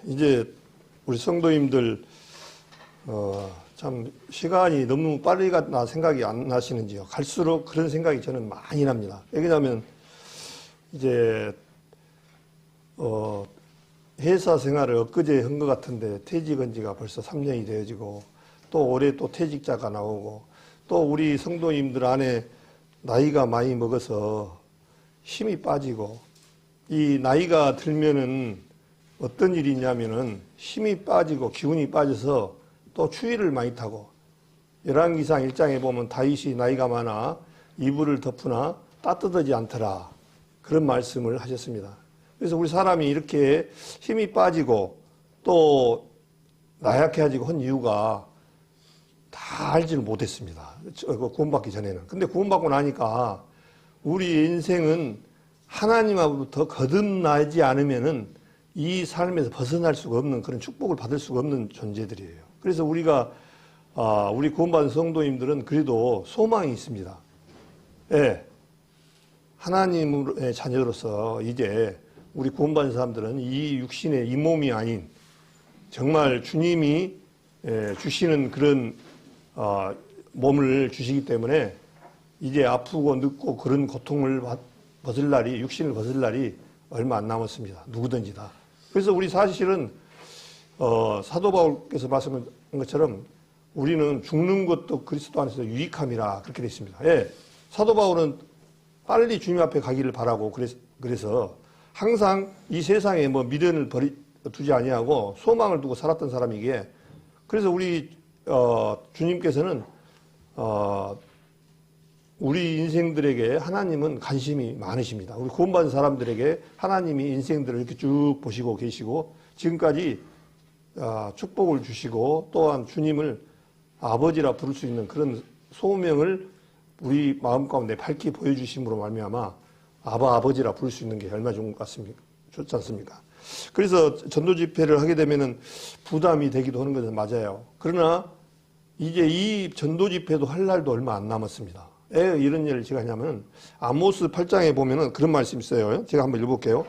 이제 우리 성도님들 참 시간이 너무 빨리 갔나 생각이 안 나시는지요? 갈수록 그런 생각이 저는 많이 납니다. 왜냐하면 이제 회사 생활을 엊그제 한 것 같은데 퇴직한 지가 벌써 3년이 되어지고 또 올해 또 퇴직자가 나오고 또 우리 성도님들 안에 나이가 많이 먹어서 힘이 빠지고 이 나이가 들면은 어떤 일이 있냐면은 힘이 빠지고 기운이 빠져서 또 추위를 많이 타고 열왕기상 1장에 보면 다윗이 나이가 많아 이불을 덮으나 따뜻하지 않더라 그런 말씀을 하셨습니다. 그래서 우리 사람이 이렇게 힘이 빠지고 또 나약해지고 한 이유가 다 알지를 못했습니다. 구원받기 전에는. 근데 구원받고 나니까 우리 인생은 하나님으로부터 거듭나지 않으면은 이 삶에서 벗어날 수가 없는 그런 축복을 받을 수가 없는 존재들이에요. 그래서 우리가 우리 구원받은 성도님들은 그래도 소망이 있습니다. 예. 하나님의 자녀로서 이제 우리 구원받은 사람들은 이 육신의 이 몸이 아닌 정말 주님이 주시는 그런 몸을 주시기 때문에 이제 아프고 늙고 그런 고통을 벗을 날이 육신을 벗을 날이 얼마 안 남았습니다. 누구든지 다. 그래서 우리 사실은 사도 바울께서 말씀한 것처럼 우리는 죽는 것도 그리스도 안에서 유익함이라 그렇게 되어 있습니다. 예. 사도 바울은 빨리 주님 앞에 가기를 바라고 그래서 항상 이 세상에 뭐 미련을 두지 아니하고 소망을 두고 살았던 사람이기에 그래서 우리 주님께서는 우리 인생들에게 하나님은 관심이 많으십니다. 우리 구원받은 사람들에게 하나님이 인생들을 이렇게 쭉 보시고 계시고 지금까지 축복을 주시고 또한 주님을 아버지라 부를 수 있는 그런 소명을 우리 마음 가운데 밝히 보여주심으로 말미암아 아버지라 부를 수 있는 게 얼마나 좋은 것 같습니까? 좋지 않습니까? 그래서 전도 집회를 하게 되면은 부담이 되기도 하는 것은 맞아요. 그러나 이제 이 전도 집회도 할 날도 얼마 안 남았습니다. 왜 이런 일을 제가 하냐면 아모스 8장에 보면은 그런 말씀이 있어요. 제가 한번 읽어볼게요.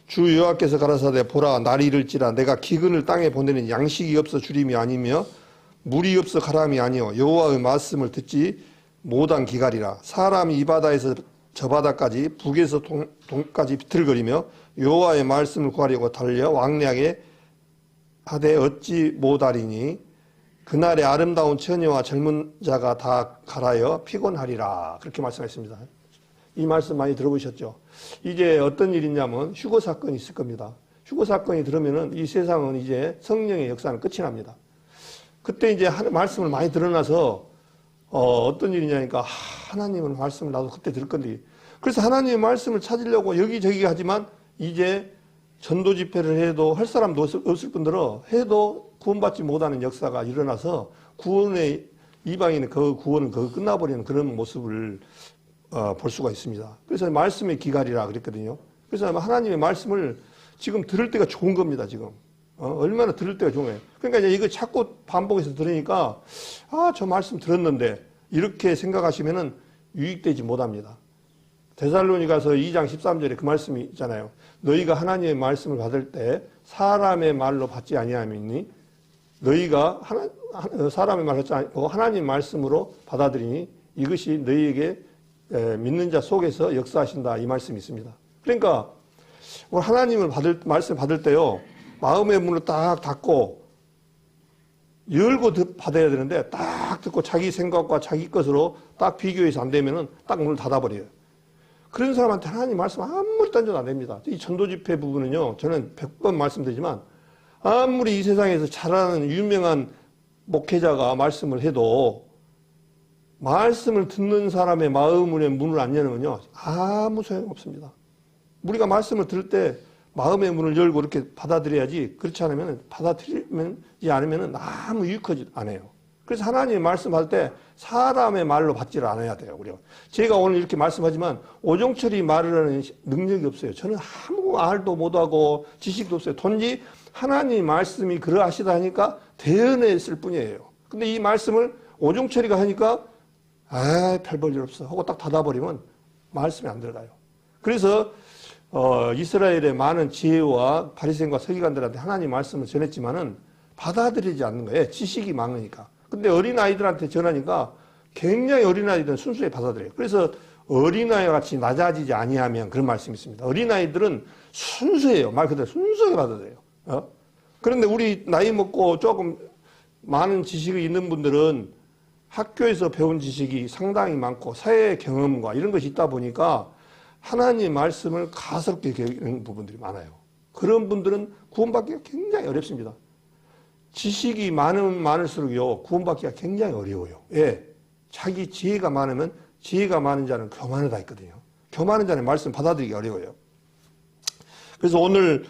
주 여호와께서 가라사대 보라 날이 이를지라 내가 기근을 땅에 보내는 양식이 없어 주림이 아니며 물이 없어 가람이 아니요 여호와의 말씀을 듣지 못한 기갈이라 사람이 이 바다에서 저 바다까지 북에서 동까지 비틀거리며 여호와의 말씀을 구하려고 달려 왕래하게 하되 얻지 못하리니 그날에 아름다운 처녀와 젊은 자가 다 갈아여 피곤하리라 그렇게 말씀했습니다. 이 말씀 많이 들어보셨죠? 이제 어떤 일이 있냐면 휴거 사건이 있을 겁니다. 휴거 사건이 들으면은 이 세상은 이제 성령의 역사는 끝이 납니다. 그때 이제 말씀을 많이 들어놔서 어떤 일이냐니까 하나님의 말씀을 나도 그때 들을 건데 그래서 하나님의 말씀을 찾으려고 여기저기 하지만 이제 전도 집회를 해도 할 사람도 없을 뿐더러 해도 구원받지 못하는 역사가 일어나서 구원의 이방인의 그 구원은 그거 끝나버리는 그런 모습을 볼 수가 있습니다. 그래서 말씀의 기갈이라 그랬거든요. 그래서 하나님의 말씀을 지금 들을 때가 좋은 겁니다. 지금 얼마나 들을 때가 좋은 거예요. 그러니까 이제 이거 자꾸 반복해서 들으니까 저 말씀 들었는데 이렇게 생각하시면은 유익되지 못합니다. 데살로니가서 2장 13절에 그 말씀이 있잖아요. 너희가 하나님의 말씀을 받을 때 사람의 말로 받지 아니하니 너희가 사람의 말을 받지 않고 하나님의 말씀으로 받아들이니 이것이 너희에게 믿는 자 속에서 역사하신다 이 말씀이 있습니다. 그러니까 하나님을 말씀 받을 때요 마음의 문을 딱 닫고 열고 받아야 되는데 딱 듣고 자기 생각과 자기 것으로 딱 비교해서 안 되면은 딱 문을 닫아버려요. 그런 사람한테 하나님 말씀 아무리 던져도 안 됩니다. 이 전도 집회 부분은요, 저는 100번 말씀드리지만 아무리 이 세상에서 잘하는 유명한 목회자가 말씀을 해도 말씀을 듣는 사람의 마음의 문을 안 여는군요. 아무 소용없습니다. 우리가 말씀을 들을 때 마음의 문을 열고 이렇게 받아들여야지 그렇지 않으면 받아들이지 않으면 아무 유익하지 않아요. 그래서 하나님의 말씀 받을 때 사람의 말로 받지를 않아야 돼요. 우리가. 제가 오늘 이렇게 말씀하지만 오종철이 말을 하는 능력이 없어요. 저는 아무 말도 못하고 지식도 없어요. 돈지 하나님 말씀이 그러하시다 하니까 대언했을 뿐이에요. 근데 이 말씀을 오종철이가 하니까 별 볼 일 없어 하고 딱 닫아버리면 말씀이 안 들어가요. 그래서 이스라엘의 많은 지혜와 바리새인과 서기관들한테 하나님 말씀을 전했지만은 받아들이지 않는 거예요. 지식이 많으니까. 근데 어린아이들한테 전하니까 굉장히 어린아이들은 순수히 받아들여요. 그래서 어린아이와 같이 낮아지지 아니하면 그런 말씀이 있습니다. 어린아이들은 순수해요. 말 그대로 순수하게 받아들여요. 그런데 우리 나이 먹고 조금 많은 지식이 있는 분들은 학교에서 배운 지식이 상당히 많고 사회 경험과 이런 것이 있다 보니까 하나님 말씀을 가스롭게 여기는 부분들이 많아요. 그런 분들은 구원받기가 굉장히 어렵습니다. 지식이 많으면 많을수록요, 구원받기가 굉장히 어려워요. 예. 자기 지혜가 많으면 지혜가 많은 자는 교만하다 했거든요. 교만한 자는 말씀 받아들이기 어려워요. 그래서 오늘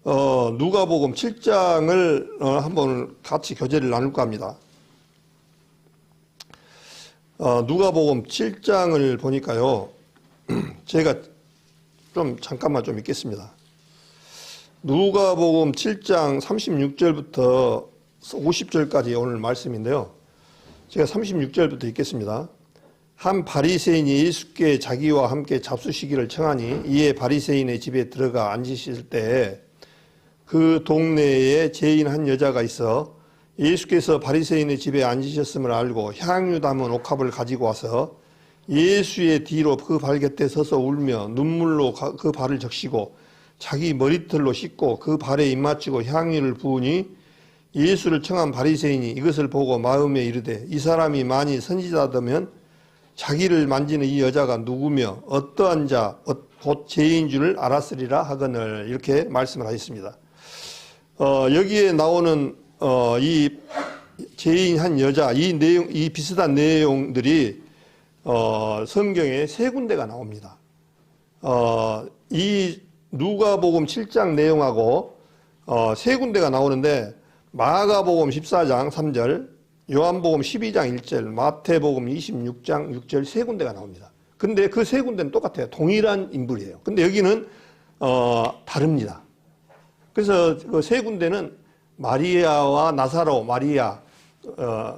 누가복음 7장을 한번 같이 교제를 나눌까 합니다. 누가복음 7장을 보니까요, 제가 좀 잠깐만 좀 읽겠습니다. 누가복음 7장 36절부터 50절까지 오늘 말씀인데요. 제가 36절부터 읽겠습니다. 한 바리새인이 예수께 자기와 함께 잡수시기를 청하니 이에 바리새인의 집에 들어가 앉으실 때 그 동네에 죄인 한 여자가 있어 예수께서 바리새인의 집에 앉으셨음을 알고 향유 담은 옥합을 가지고 와서 예수의 뒤로 그 발 곁에 서서 울며 눈물로 그 발을 적시고 자기 머리털로 씻고 그 발에 입맞추고 향유를 부으니 예수를 청한 바리새인이 이것을 보고 마음에 이르되 이 사람이 만일 선지자다면 자기를 만지는 이 여자가 누구며 어떠한 자 곧 죄인 줄을 알았으리라 하거늘 이렇게 말씀을 하셨습니다. 여기에 나오는 이 죄인 한 여자 이 비슷한 내용들이 성경에 세 군데가 나옵니다. 이 누가복음 7장 내용하고 세 군데가 나오는데 마가복음 14장 3절, 요한복음 12장 1절, 마태복음 26장 6절 세 군데가 나옵니다. 근데 그 세 군데는 똑같아요. 동일한 인물이에요. 근데 여기는 다릅니다. 그래서 그 세 군데는 마리아와 나사로 마리아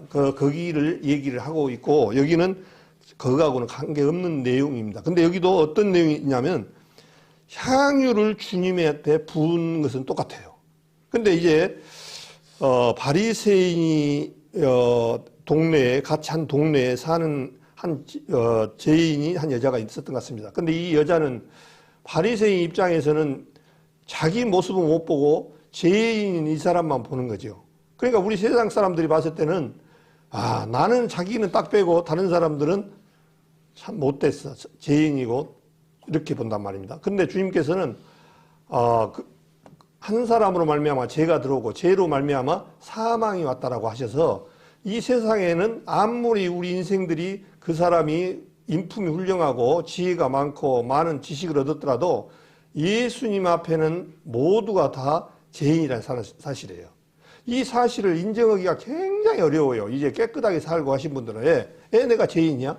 거기를 얘기를 하고 있고 여기는 그거하고는 관계없는 내용입니다. 근데 여기도 어떤 내용이 있냐면 향유를 주님한테 부은 것은 똑같아요. 근데 이제 바리새인이 동네에 같이 한 동네에 사는 한 죄인이 한 여자가 있었던 것 같습니다. 근데 이 여자는 바리새인 입장에서는 자기 모습은 못 보고 죄인인 이 사람만 보는 거죠. 그러니까 우리 세상 사람들이 봤을 때는 나는 자기는 딱 빼고 다른 사람들은 참 못됐어. 죄인이고 이렇게 본단 말입니다. 근데 주님께서는 한 사람으로 말미암아 죄가 들어오고 죄로 말미암아 사망이 왔다라고 하셔서 이 세상에는 아무리 우리 인생들이 그 사람이 인품이 훌륭하고 지혜가 많고 많은 지식을 얻었더라도 예수님 앞에는 모두가 다 죄인이라는 사실이에요. 이 사실을 인정하기가 굉장히 어려워요. 이제 깨끗하게 살고 하신 분들은 내가 죄인이야?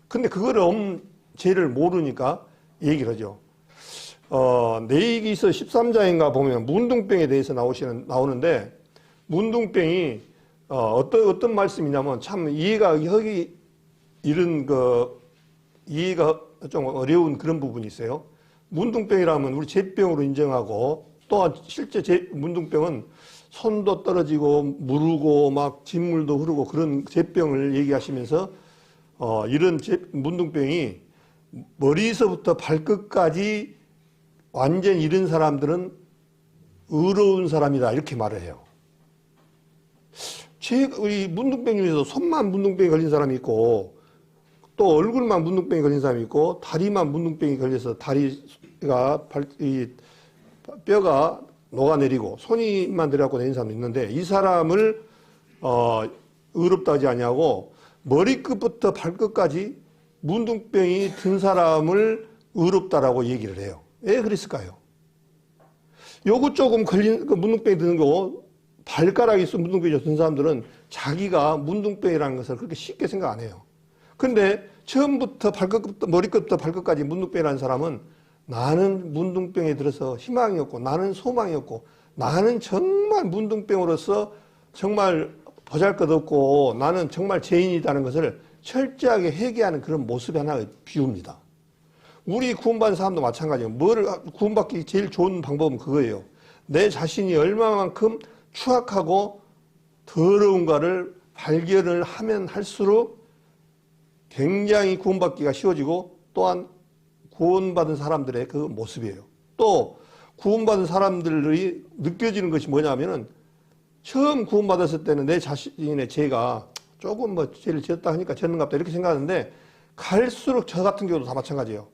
근데 그거를 죄를 모르니까 얘기를 하죠. 레위기서 13장인가 보면 문둥병에 대해서 나오는데 문둥병이 어떤 말씀이냐면 참 이해가 이런 이해가 좀 어려운 그런 부분이 있어요. 문둥병이라면 우리 제병으로 인정하고 또한 실제 문둥병은 손도 떨어지고 무르고 막 진물도 흐르고 그런 제병을 얘기하시면서 이런 문둥병이 머리서부터 발끝까지 완전 잃은 사람들은 의로운 사람이다 이렇게 말을 해요. 이 문둥병 중에서 손만 문둥병이 걸린 사람이 있고 또 얼굴만 문둥병이 걸린 사람이 있고 다리만 문둥병이 걸려서 다리가 뼈가 녹아내리고 손이만 내려갖고 내린 사람도 있는데 이 사람을 의롭다 하지 아니하고 머리끝부터 발끝까지 문둥병이 든 사람을 의롭다라고 얘기를 해요. 왜 그랬을까요? 요거 조금 걸린 문둥병이 드는 거 발가락이 있어 문둥병이 든 사람들은 자기가 문둥병이라는 것을 그렇게 쉽게 생각 안 해요. 근데 처음부터 머리끝부터 발끝까지 문둥병이라는 사람은 나는 문둥병에 들어서 희망이 없고 나는 소망이 없고 나는 정말 문둥병으로서 정말 보잘것없고 나는 정말 죄인이라는 것을 철저하게 회개하는 그런 모습이 하나 비웁니다. 우리 구원받은 사람도 마찬가지예요. 구원받기 제일 좋은 방법은 그거예요. 내 자신이 얼마만큼 추악하고 더러운가를 발견을 하면 할수록 굉장히 구원받기가 쉬워지고, 또한 구원받은 사람들의 그 모습이에요. 또 구원받은 사람들이 느껴지는 것이 뭐냐면은, 처음 구원받았을 때는 내 자신의 죄가 조금 뭐 죄를 지었다 하니까 졌는갑다 이렇게 생각하는데, 갈수록 저 같은 경우도 다 마찬가지예요.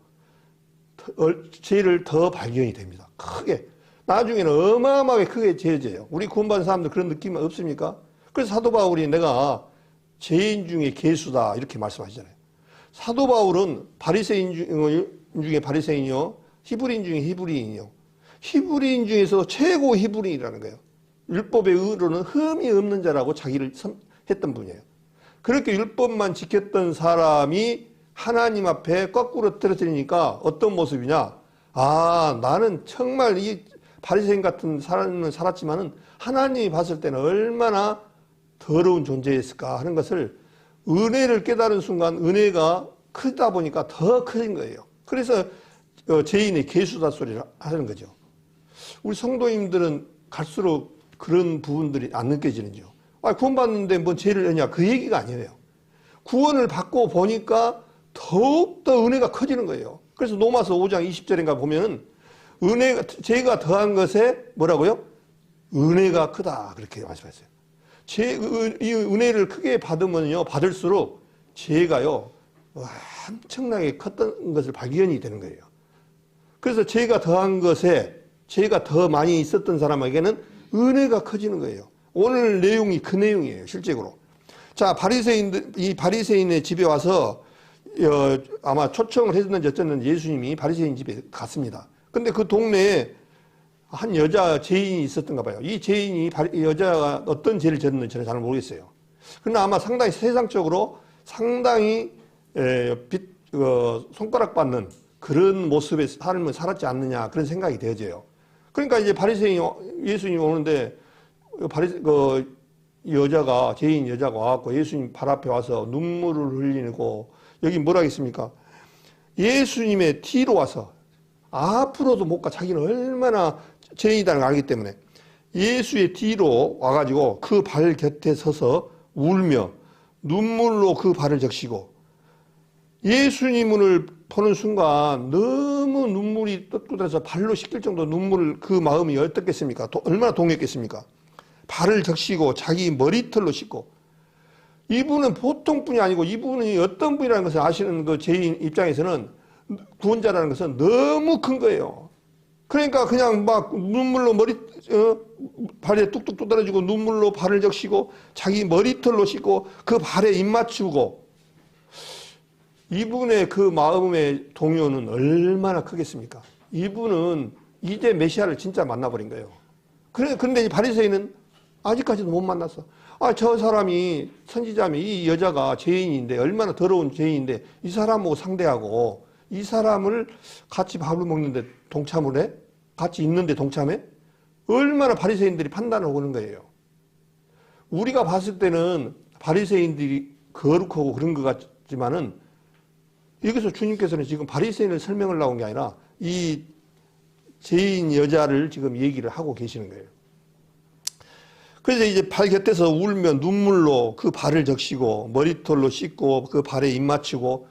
죄를 더 발견이 됩니다. 크게. 나중에는 어마어마하게 크게 죄져요. 우리 구원받은 사람들 그런 느낌 없습니까? 그래서 사도 바울이 내가 죄인 중에 괴수다 이렇게 말씀하시잖아요. 사도 바울은 바리새인 중에 바리새인이요, 히브리인 중에 히브리인이요. 히브리인 중에서 최고 히브리인이라는 거예요. 율법의 의로는 흠이 없는 자라고 자기를 했던 분이에요. 그렇게 율법만 지켰던 사람이 하나님 앞에 거꾸로 떨어뜨리니까 어떤 모습이냐? 아, 나는 정말 이 바리새인 같은 삶을 살았지만은 하나님이 봤을 때는 얼마나 더러운 존재였을까 하는 것을, 은혜를 깨달은 순간 은혜가 크다 보니까 더 커진 거예요. 그래서 죄인의 괴수다 소리를 하는 거죠. 우리 성도님들은 갈수록 그런 부분들이 안 느껴지는지요. 구원받는데 뭔 죄를 했냐, 그 얘기가 아니에요. 구원을 받고 보니까 더욱더 은혜가 커지는 거예요. 그래서 로마서 5장 20절인가 보면 죄가 더한 것에 뭐라고요? 은혜가 크다 그렇게 말씀했어요. 이 은혜를 크게 받으면요, 받을수록 죄가요 엄청나게 컸던 것을 발견이 되는 거예요. 그래서 죄가 더한 것에, 죄가 더 많이 있었던 사람에게는 은혜가 커지는 거예요. 오늘 내용이 그 내용이에요, 실제로. 자, 이 바리새인의 집에 와서 아마 초청을 했는지 어쨌는지 예수님이 바리새인 집에 갔습니다. 근데 그 동네에 한 여자 죄인이 있었던가 봐요. 이 죄인이, 여자가 어떤 죄를 지었는지 저는 잘 모르겠어요. 그러나 아마 상당히 세상적으로 상당히 손가락 받는 그런 모습의 삶을 살았지 않느냐, 그런 생각이 되어져요. 그러니까 이제 예수님이 오는데, 여자가, 죄인 여자가 와갖고 예수님 발 앞에 와서 눈물을 흘리고, 여기 뭐라 하겠습니까? 예수님의 뒤로 와서, 앞으로도 못 가, 자기는 얼마나 죄인이라는 걸 알기 때문에 예수의 뒤로 와가지고 그 발 곁에 서서 울며 눈물로 그 발을 적시고, 예수님을 보는 순간 너무 눈물이 뚝뚝해서 발로 씻길 정도 눈물을, 그 마음이 어떻겠습니까? 얼마나 동했겠습니까? 발을 적시고 자기 머리털로 씻고. 이분은 보통 분이 아니고, 이분이 어떤 분이라는 것을 아시는 그 죄인 입장에서는 구원자라는 것은 너무 큰 거예요. 그러니까 그냥 막 눈물로 발에 뚝뚝 떨어지고 눈물로 발을 적시고 자기 머리털로 씻고 그 발에 입 맞추고, 이분의 그 마음의 동요는 얼마나 크겠습니까? 이분은 이제 메시아를 진짜 만나버린 거예요. 그런데 이 바리새인은 아직까지도 못 만났어. 저 사람이 선지자면, 이 여자가 죄인인데, 얼마나 더러운 죄인인데 이 사람하고 상대하고, 이 사람을 같이 밥을 먹는데 동참을 해? 같이 있는데 동참해? 얼마나 바리새인들이 판단을 오는 거예요. 우리가 봤을 때는 바리새인들이 거룩하고 그런 것 같지만은, 여기서 주님께서는 지금 바리새인을 설명을 나온 게 아니라 이 죄인 여자를 지금 얘기를 하고 계시는 거예요. 그래서 이제 발 곁에서 울며 눈물로 그 발을 적시고 머리털로 씻고 그 발에 입 맞추고.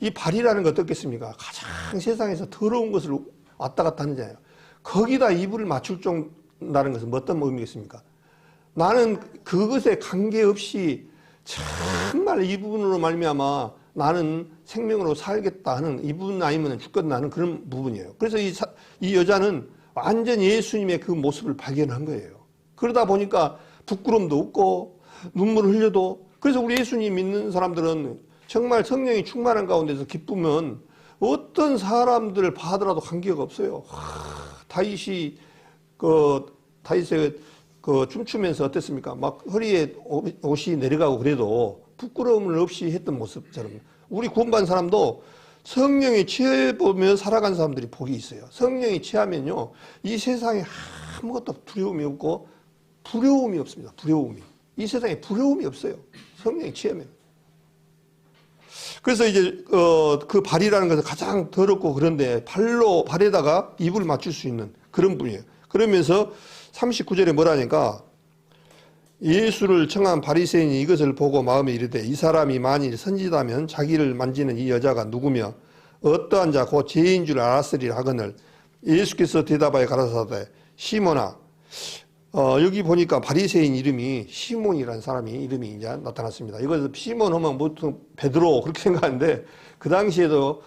이 발이라는 거 어떻겠습니까? 가장 세상에서 더러운 것을 왔다 갔다 하는 자예요. 거기다 이불을 맞출 정도라는 것은 어떤 의미겠습니까? 나는 그것에 관계없이 정말 이 부분으로 말미암아 나는 생명으로 살겠다 하는, 이 부분 아니면 죽겠다 하는 그런 부분이에요. 그래서 이 여자는 완전히 예수님의 그 모습을 발견한 거예요. 그러다 보니까 부끄러움도 없고 눈물을 흘려도. 그래서 우리 예수님 믿는 사람들은 정말 성령이 충만한 가운데서 기쁘면 어떤 사람들을 봐더라도 관계가 없어요. 다윗이 춤추면서 어땠습니까? 막 허리에 옷이 내려가고 그래도 부끄러움을 없이 했던 모습처럼, 우리 구원받은 사람도 성령에 취해보며 살아간 사람들이 복이 있어요. 성령에 취하면요, 이 세상에 아무것도 두려움이 없고 두려움이 없습니다. 두려움이. 이 세상에 두려움이 없어요. 성령에 취하면. 그래서 이제 그 발이라는 것은 가장 더럽고 그런데 발에다가 입을 맞출 수 있는 그런 분이에요. 그러면서 39절에 뭐라니까 예수를 청한 바리새인이 이것을 보고 마음에 이르되 이 사람이 만일 선지자면 자기를 만지는 이 여자가 누구며 어떠한 자 곧 죄인 줄 알았으리라 하거늘 예수께서 대답하여 가라사대 시몬아 여기 보니까 바리새인 이름이 시몬이라는 사람이 이름이 이제 나타났습니다. 이것을 시몬 하면 보통 베드로 그렇게 생각하는데 그 당시에도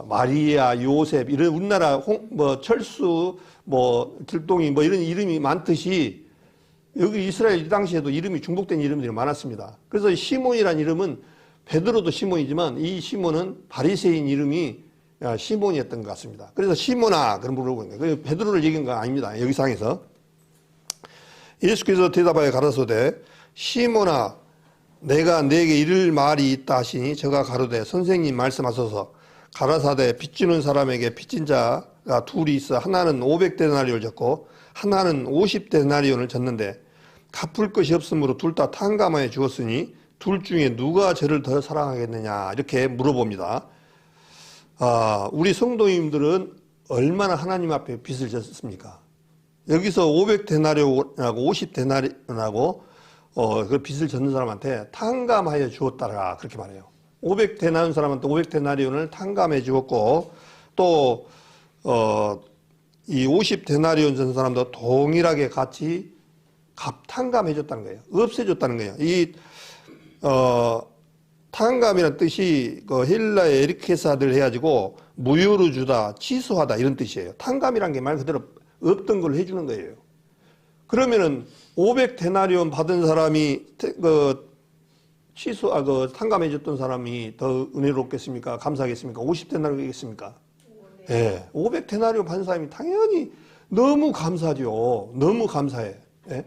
마리아, 요셉 이런 우리나라 뭐 철수, 뭐 길동이 뭐 이런 이름이 많듯이 여기 이스라엘 이 당시에도 이름이 중복된 이름들이 많았습니다. 그래서 시몬이라는 이름은 베드로도 시몬이지만 이 시몬은 바리새인 이름이 시몬이었던 것 같습니다. 그래서 시몬아 그런 부르고 있는 거예요. 베드로를 얘기한 건 아닙니다. 여기 상에서. 예수께서 대답하여 가라사대 시몬아 내가 네게 이를 말이 있다 하시니 저가 가로되 선생님 말씀하소서 가라사대 빚주는 사람에게 빚진 자가 둘이 있어 하나는 500데나리온을 졌고 하나는 50데나리온을 졌는데 갚을 것이 없으므로 둘 다 탕감하여 주었으니 둘 중에 누가 저를 더 사랑하겠느냐 이렇게 물어봅니다. 우리 성도님들은 얼마나 하나님 앞에 빚을 졌습니까? 여기서 500데나리온하고 50데나리온하고 그 빚을 졌는 사람한테 탕감하여 주었다라 그렇게 말해요. 500데나리온 사람한테 500데나리온을 탕감해 주었고 또 이 50데나리온 전 사람도 동일하게 같이 탕감해 줬다는 거예요. 없애줬다는 거예요. 이 탕감이라는 뜻이 그 헬라의 에리케사들 해가지고 무효로 주다, 취소하다 이런 뜻이에요. 탕감이란 게 말 그대로 없던 걸 해주는 거예요. 그러면은 500데나리온 받은 사람이 탕감해줬던 사람이 더 은혜롭겠습니까? 감사하겠습니까? 50데나리온이겠습니까? 예, 500데나리온 받은 사람이 당연히 너무 감사죠. 너무 감사해. 예?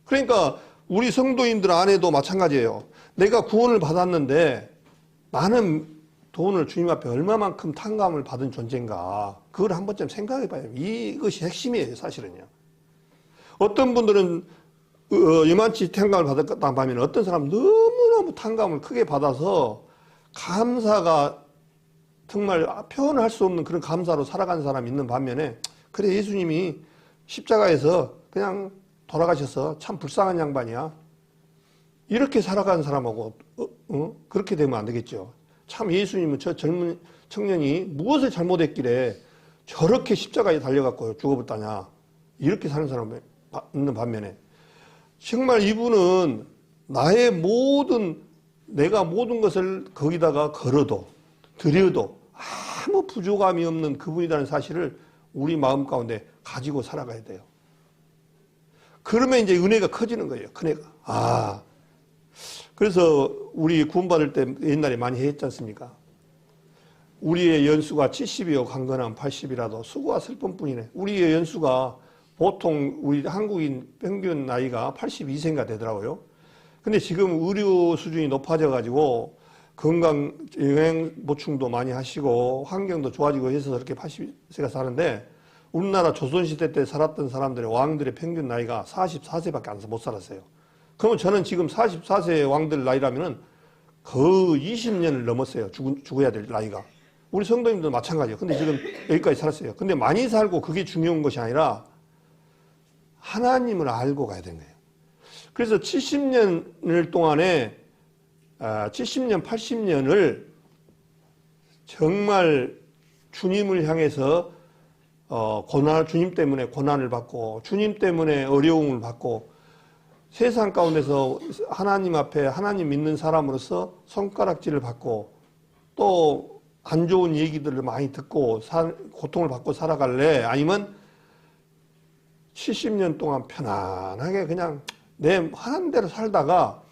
그러니까 우리 성도인들 안에도 마찬가지예요. 내가 구원을 받았는데 나는 돈을 주님 앞에 얼마만큼 탕감을 받은 존재인가 그걸 한 번쯤 생각해 봐요. 이것이 핵심이에요 사실은요. 어떤 분들은 이만치 탕감을 받았다 하면 어떤 사람은 너무너무 탕감을 크게 받아서 감사가 정말 표현할 수 없는 그런 감사로 살아가는 사람이 있는 반면에 그래 예수님이 십자가에서 그냥 돌아가셔서 참 불쌍한 양반이야. 이렇게 살아가는 사람하고 그렇게 되면 안 되겠죠. 참 예수님은 저 젊은 청년이 무엇을 잘못했길래 저렇게 십자가에 달려갖고 죽어버렸다냐. 이렇게 사는 사람이 있는 반면에 정말 이분은 내가 모든 것을 거기다가 걸어도 드려도 아무 부족함이 없는 그분이라는 사실을 우리 마음 가운데 가지고 살아가야 돼요. 그러면 이제 은혜가 커지는 거예요. 큰애가. 그래서 우리 구원받을 때 옛날에 많이 했지 않습니까? 우리의 연수가 70이요 강건한 80이라도 수고와 슬픔뿐이네. 우리의 연수가 보통 우리 한국인 평균 나이가 82세인가 되더라고요. 근데 지금 의료 수준이 높아져 가지고 건강 영양 보충도 많이 하시고 환경도 좋아지고 해서 그렇게 80세가 사는데 우리나라 조선시대 때 살았던 사람들의 왕들의 평균 나이가 44세밖에 못 살았어요. 그러면 저는 지금 44세 왕들 나이라면은 거의 20년을 넘었어요. 죽어야 될 나이가. 우리 성도님도 마찬가지예요. 근데 지금 여기까지 살았어요. 근데 많이 살고 그게 중요한 것이 아니라 하나님을 알고 가야 되는 거예요. 그래서 70년을 동안에 70년, 80년을 정말 주님을 향해서 주님 때문에 고난을 받고 주님 때문에 어려움을 받고 세상 가운데서 하나님 앞에 하나님 믿는 사람으로서 손가락질을 받고 또 안 좋은 얘기들을 많이 듣고 고통을 받고 살아갈래? 아니면 70년 동안 편안하게 그냥 내 하는 대로 살다가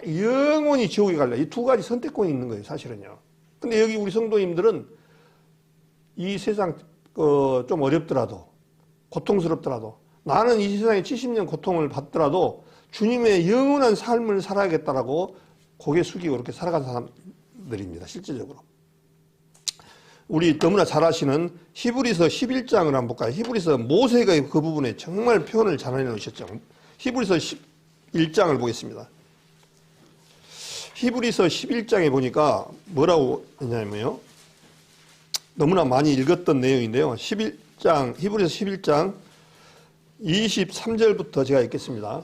영원히 지옥에 갈래? 이 두 가지 선택권이 있는 거예요, 사실은요. 근데 여기 우리 성도님들은 이 세상 좀 어렵더라도 고통스럽더라도 나는 이 세상에 70년 고통을 받더라도 주님의 영원한 삶을 살아야겠다라고 고개 숙이고 그렇게 살아가는 사람들입니다. 실질적으로. 우리 너무나 잘 아시는 히브리서 11장을 한번 볼까요? 히브리서 모세가 그 부분에 정말 표현을 잘 해놓으셨죠. 히브리서 11장을 보겠습니다. 히브리서 11장에 보니까 뭐라고 했냐면요. 너무나 많이 읽었던 내용인데요. 히브리서 11장 23절부터 제가 읽겠습니다.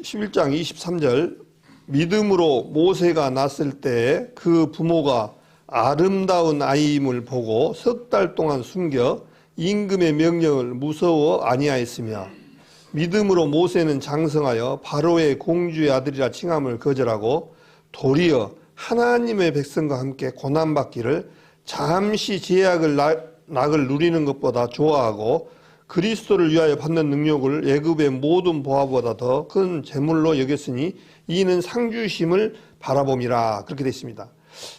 11장 23절. 믿음으로 모세가 낳았을 때 그 부모가 아름다운 아이임을 보고 석 달 동안 숨겨 임금의 명령을 무서워 아니하였으며, 믿음으로 모세는 장성하여 바로의 공주의 아들이라 칭함을 거절하고 도리어 하나님의 백성과 함께 고난받기를 잠시 제약을 낙을 누리는 것보다 좋아하고 그리스도를 위하여 받는 능력을 애굽의 모든 보화보다 더 큰 재물로 여겼으니 이는 상 주심을 바라봄이라. 그렇게 되어 있습니다.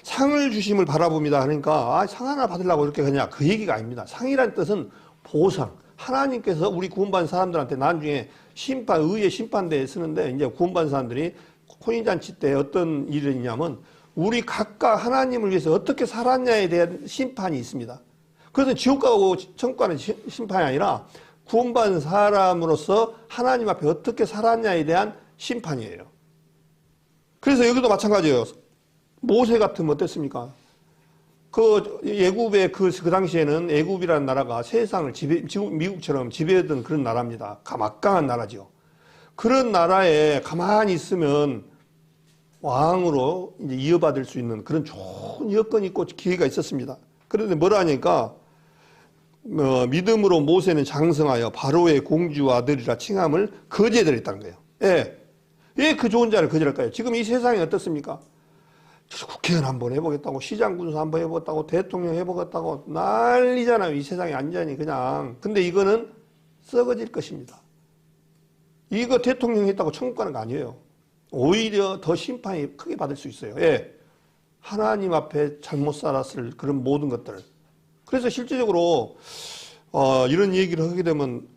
상을 주심을 바라봅니다 하니까 상 하나 받으려고 이렇게 그냥 그 얘기가 아닙니다. 상이라는 뜻은 보상. 하나님께서 우리 구원받은 사람들한테 나중에 심판, 의의 심판대에 쓰는데, 이제 구원받은 사람들이 혼인잔치 때 어떤 일이 있냐면 우리 각각 하나님을 위해서 어떻게 살았냐에 대한 심판이 있습니다. 그래서 지옥 가고 천국 가는 심판이 아니라 구원받은 사람으로서 하나님 앞에 어떻게 살았냐에 대한 심판이에요. 그래서 여기도 마찬가지예요. 모세 같으면 어땠습니까? 애굽의 그 당시에는 애굽이라는 나라가 세상을 지금 미국처럼 지배하던 그런 나라입니다. 막강한 나라죠. 그런 나라에 가만히 있으면 왕으로 이제 이어받을 수 있는 그런 좋은 여건이 있고 기회가 있었습니다. 그런데 뭐라 하니까 믿음으로 모세는 장성하여 바로의 공주 아들이라 칭함을 거제들었다는 거예요. 예. 왜 그 좋은 자를 거절할까요? 지금 이 세상이 어떻습니까? 국회의원 한번 해보겠다고, 시장 군수 한번 해보겠다고, 대통령 해보겠다고 난리잖아요. 이 세상에 완전히 그냥. 근데 이거는 썩어질 것입니다. 이거 대통령 했다고 천국 가는 거 아니에요. 오히려 더 심판이 크게 받을 수 있어요. 예. 하나님 앞에 잘못 살았을 그런 모든 것들. 그래서 실제적으로 이런 얘기를 하게 되면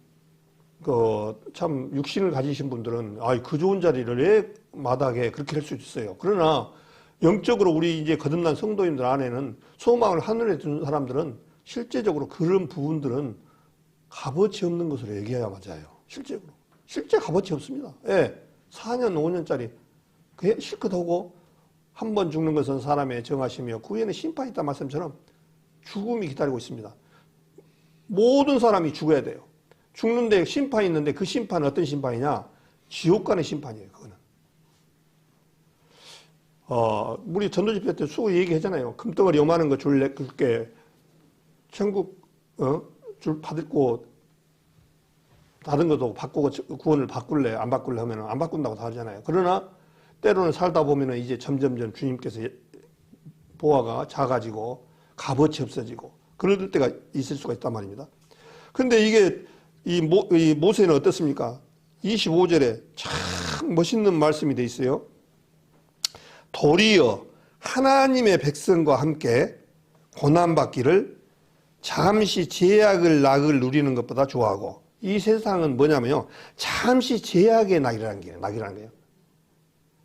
참 육신을 가지신 분들은 그 좋은 자리를 왜 마다하게 그렇게 할 수 있어요. 그러나 영적으로 우리 이제 거듭난 성도님들 안에는 소망을 하늘에 둔 사람들은 실제적으로 그런 부분들은 값어치 없는 것으로 얘기해야 맞아요. 실제로. 실제 값어치 없습니다. 예. 4년, 5년짜리 실컷 하고 한 번 죽는 것은 사람의 정하시며 그 후에는 심판이 있다 말씀처럼 죽음이 기다리고 있습니다. 모든 사람이 죽어야 돼요. 죽는데 심판이 있는데 그 심판은 어떤 심판이냐? 지옥 가는 심판이에요. 그거는. 우리 전도집회 때 수고 얘기하잖아요. 금덩어리 요만한 거 줄게 천국 줄 받고 다른 것도 바꾸고 구원을 바꿀래 안 바꿀래 하면 안 바꾼다고 다 하잖아요. 그러나 때로는 살다 보면은 이제 점점점 주님께서 보화가 작아지고 값어치 없어지고 그럴 때가 있을 수가 있단 말입니다. 근데 이게 이 모세는 어떻습니까? 25절에 참 멋있는 말씀이 돼 있어요. 도리어 하나님의 백성과 함께 고난받기를 잠시 제약을 낙을 누리는 것보다 좋아하고, 이 세상은 뭐냐면요, 잠시 제약의 낙이라는 거예요.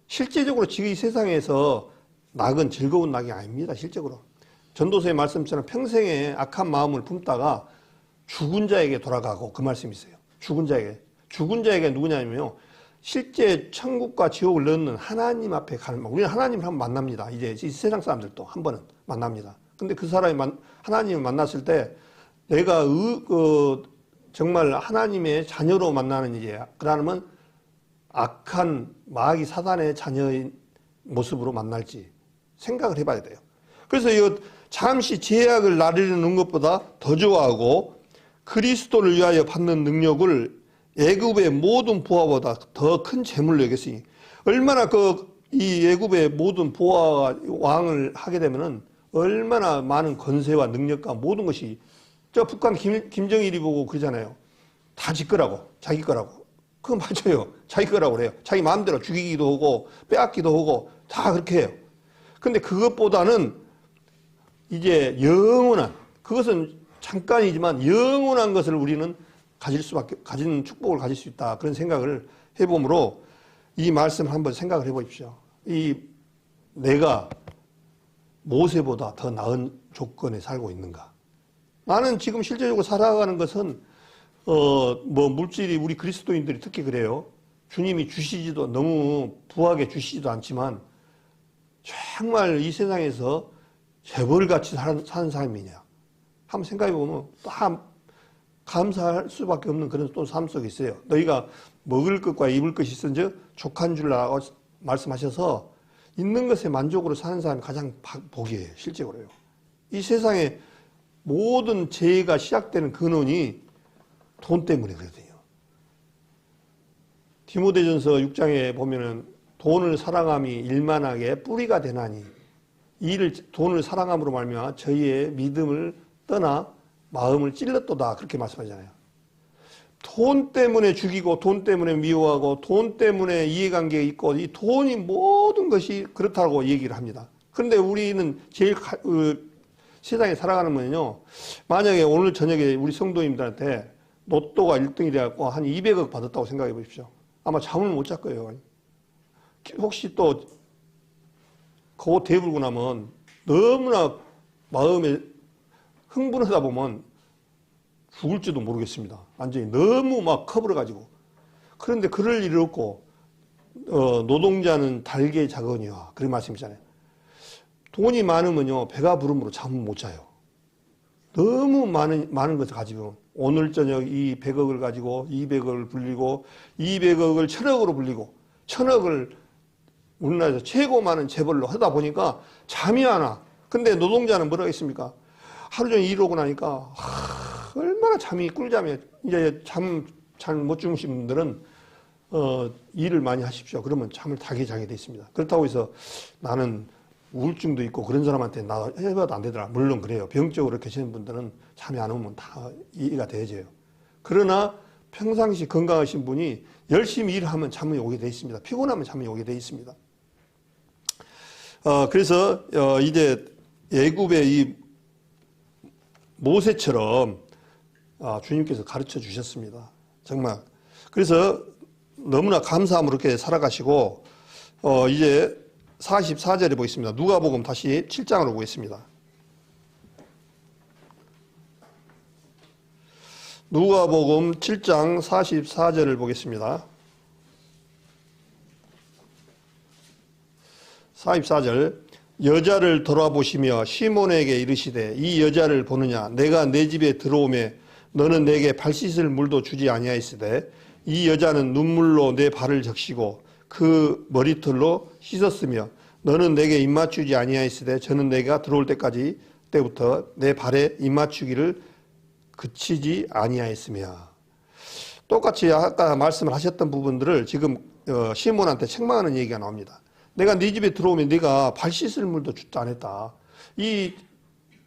실제적으로 지금 이 세상에서 낙은 즐거운 낙이 아닙니다. 실제적으로 전도서의 말씀처럼 평생에 악한 마음을 품다가 죽은 자에게 돌아가고, 그 말씀이 있어요. 죽은 자에게 누구냐면요, 실제 천국과 지옥을 넣는 하나님 앞에 가는, 우리는 하나님을 한번 만납니다. 이제 이 세상 사람들도 한 번은 만납니다. 근데 그 사람이 하나님을 만났을 때 내가 정말 하나님의 자녀로 만나는 이제 그러면 악한 마귀 사단의 자녀의 모습으로 만날지 생각을 해봐야 돼요. 그래서 이 잠시 제약을 나르는 것보다 더 좋아하고 그리스도를 위하여 받는 능력을 애굽의 모든 보화보다 더 큰 재물로 여겼으니, 얼마나 이 애굽의 모든 보화와 왕을 하게 되면은 얼마나 많은 권세와 능력과 모든 것이, 저 북한 김정일이 보고 그러잖아요. 다 지 거라고, 자기 거라고. 그거 맞아요. 자기 거라고 그래요. 자기 마음대로 죽이기도 하고 빼앗기도 하고 다 그렇게 해요. 근데 그것보다는 이제 영원한, 그것은 잠깐이지만 영원한 것을 우리는 가진 축복을 가질 수 있다. 그런 생각을 해보므로 이 말씀을 한번 생각을 해보십시오. 내가 모세보다 더 나은 조건에 살고 있는가? 나는 지금 실제적으로 살아가는 것은 물질이, 우리 그리스도인들이 특히 그래요. 주님이 주시지도 너무 부하게 주시지도 않지만 정말 이 세상에서 재벌같이 사는 사람이냐 한번 생각해 보면 다 감사할 수밖에 없는 그런 또 삶 속에 있어요. 너희가 먹을 것과 입을 것이 있은즉 족한 줄 알고 말씀하셔서 있는 것에 만족으로 사는 사람이 가장 복이에요. 실제로요. 이 세상에 모든 죄가 시작되는 근원이 돈 때문에 그러거든요. 디모데전서 6장에 보면은 돈을 사랑함이 일만하게 뿌리가 되나니 돈을 사랑함으로 말미암아 저희의 믿음을 떠나 마음을 찔렀도다 그렇게 말씀하잖아요. 돈 때문에 죽이고 돈 때문에 미워하고 돈 때문에 이해관계가 있고 이 돈이 모든 것이 그렇다고 얘기를 합니다. 그런데 우리는 제일 세상에 살아가는 거는요. 만약에 오늘 저녁에 우리 성도님들한테 로또가 1등이 돼갖고 한 200억 받았다고 생각해 보십시오. 아마 잠을 못 잘 거예요. 혹시 또 그거 대불고 나면 너무나 마음에 흥분하다 보면 죽을지도 모르겠습니다. 완전히 너무 막 커버려가지고. 그런데 그럴 일이 없고 노동자는 달게 자거니와 그런 말씀이잖아요. 돈이 많으면요 배가 부름으로 잠을 못 자요. 너무 많은 것을 가지고 오늘 저녁 이 100억을 가지고 200억을 불리고 200억을 1000억으로 불리고 1000억을 우리나라에서 최고 많은 재벌로 하다 보니까 잠이 안 와. 근데 노동자는 뭐라 했습니까? 하루 종일 일하고 나니까 얼마나 잠이 꿀잠이에요. 이제 잠 잘 못 주무신 분들은 일을 많이 하십시오. 그러면 잠을 자게 자게 돼 있습니다. 그렇다고 해서 나는 우울증도 있고 그런 사람한테 나 해봐도 안 되더라. 물론 그래요. 병적으로 계시는 분들은 잠이 안 오면 다 이해가 되어져요. 그러나 평상시 건강하신 분이 열심히 일하면 잠이 오게 돼 있습니다. 피곤하면 잠이 오게 돼 있습니다. 그래서 이제 애굽의 이 모세처럼 주님께서 가르쳐 주셨습니다. 정말. 그래서 너무나 감사함으로 이렇게 살아가시고 이제 44절에 보겠습니다. 누가복음 다시 7장으로 보겠습니다. 누가복음 7장 44절을 보겠습니다. 44절 여자를 돌아보시며 시몬에게 이르시되 이 여자를 보느냐 내가 내 집에 들어오매 너는 내게 발 씻을 물도 주지 아니하였으되 이 여자는 눈물로 내 발을 적시고 그 머리털로 씻었으며 너는 내게 입맞추지 아니하였으되 저는 내가 들어올 때부터 내 발에 입맞추기를 그치지 아니하였으며 똑같이 아까 말씀을 하셨던 부분들을 지금 시몬한테 책망하는 얘기가 나옵니다. 내가 네 집에 들어오면 네가 발 씻을 물도 주지 않았다. 이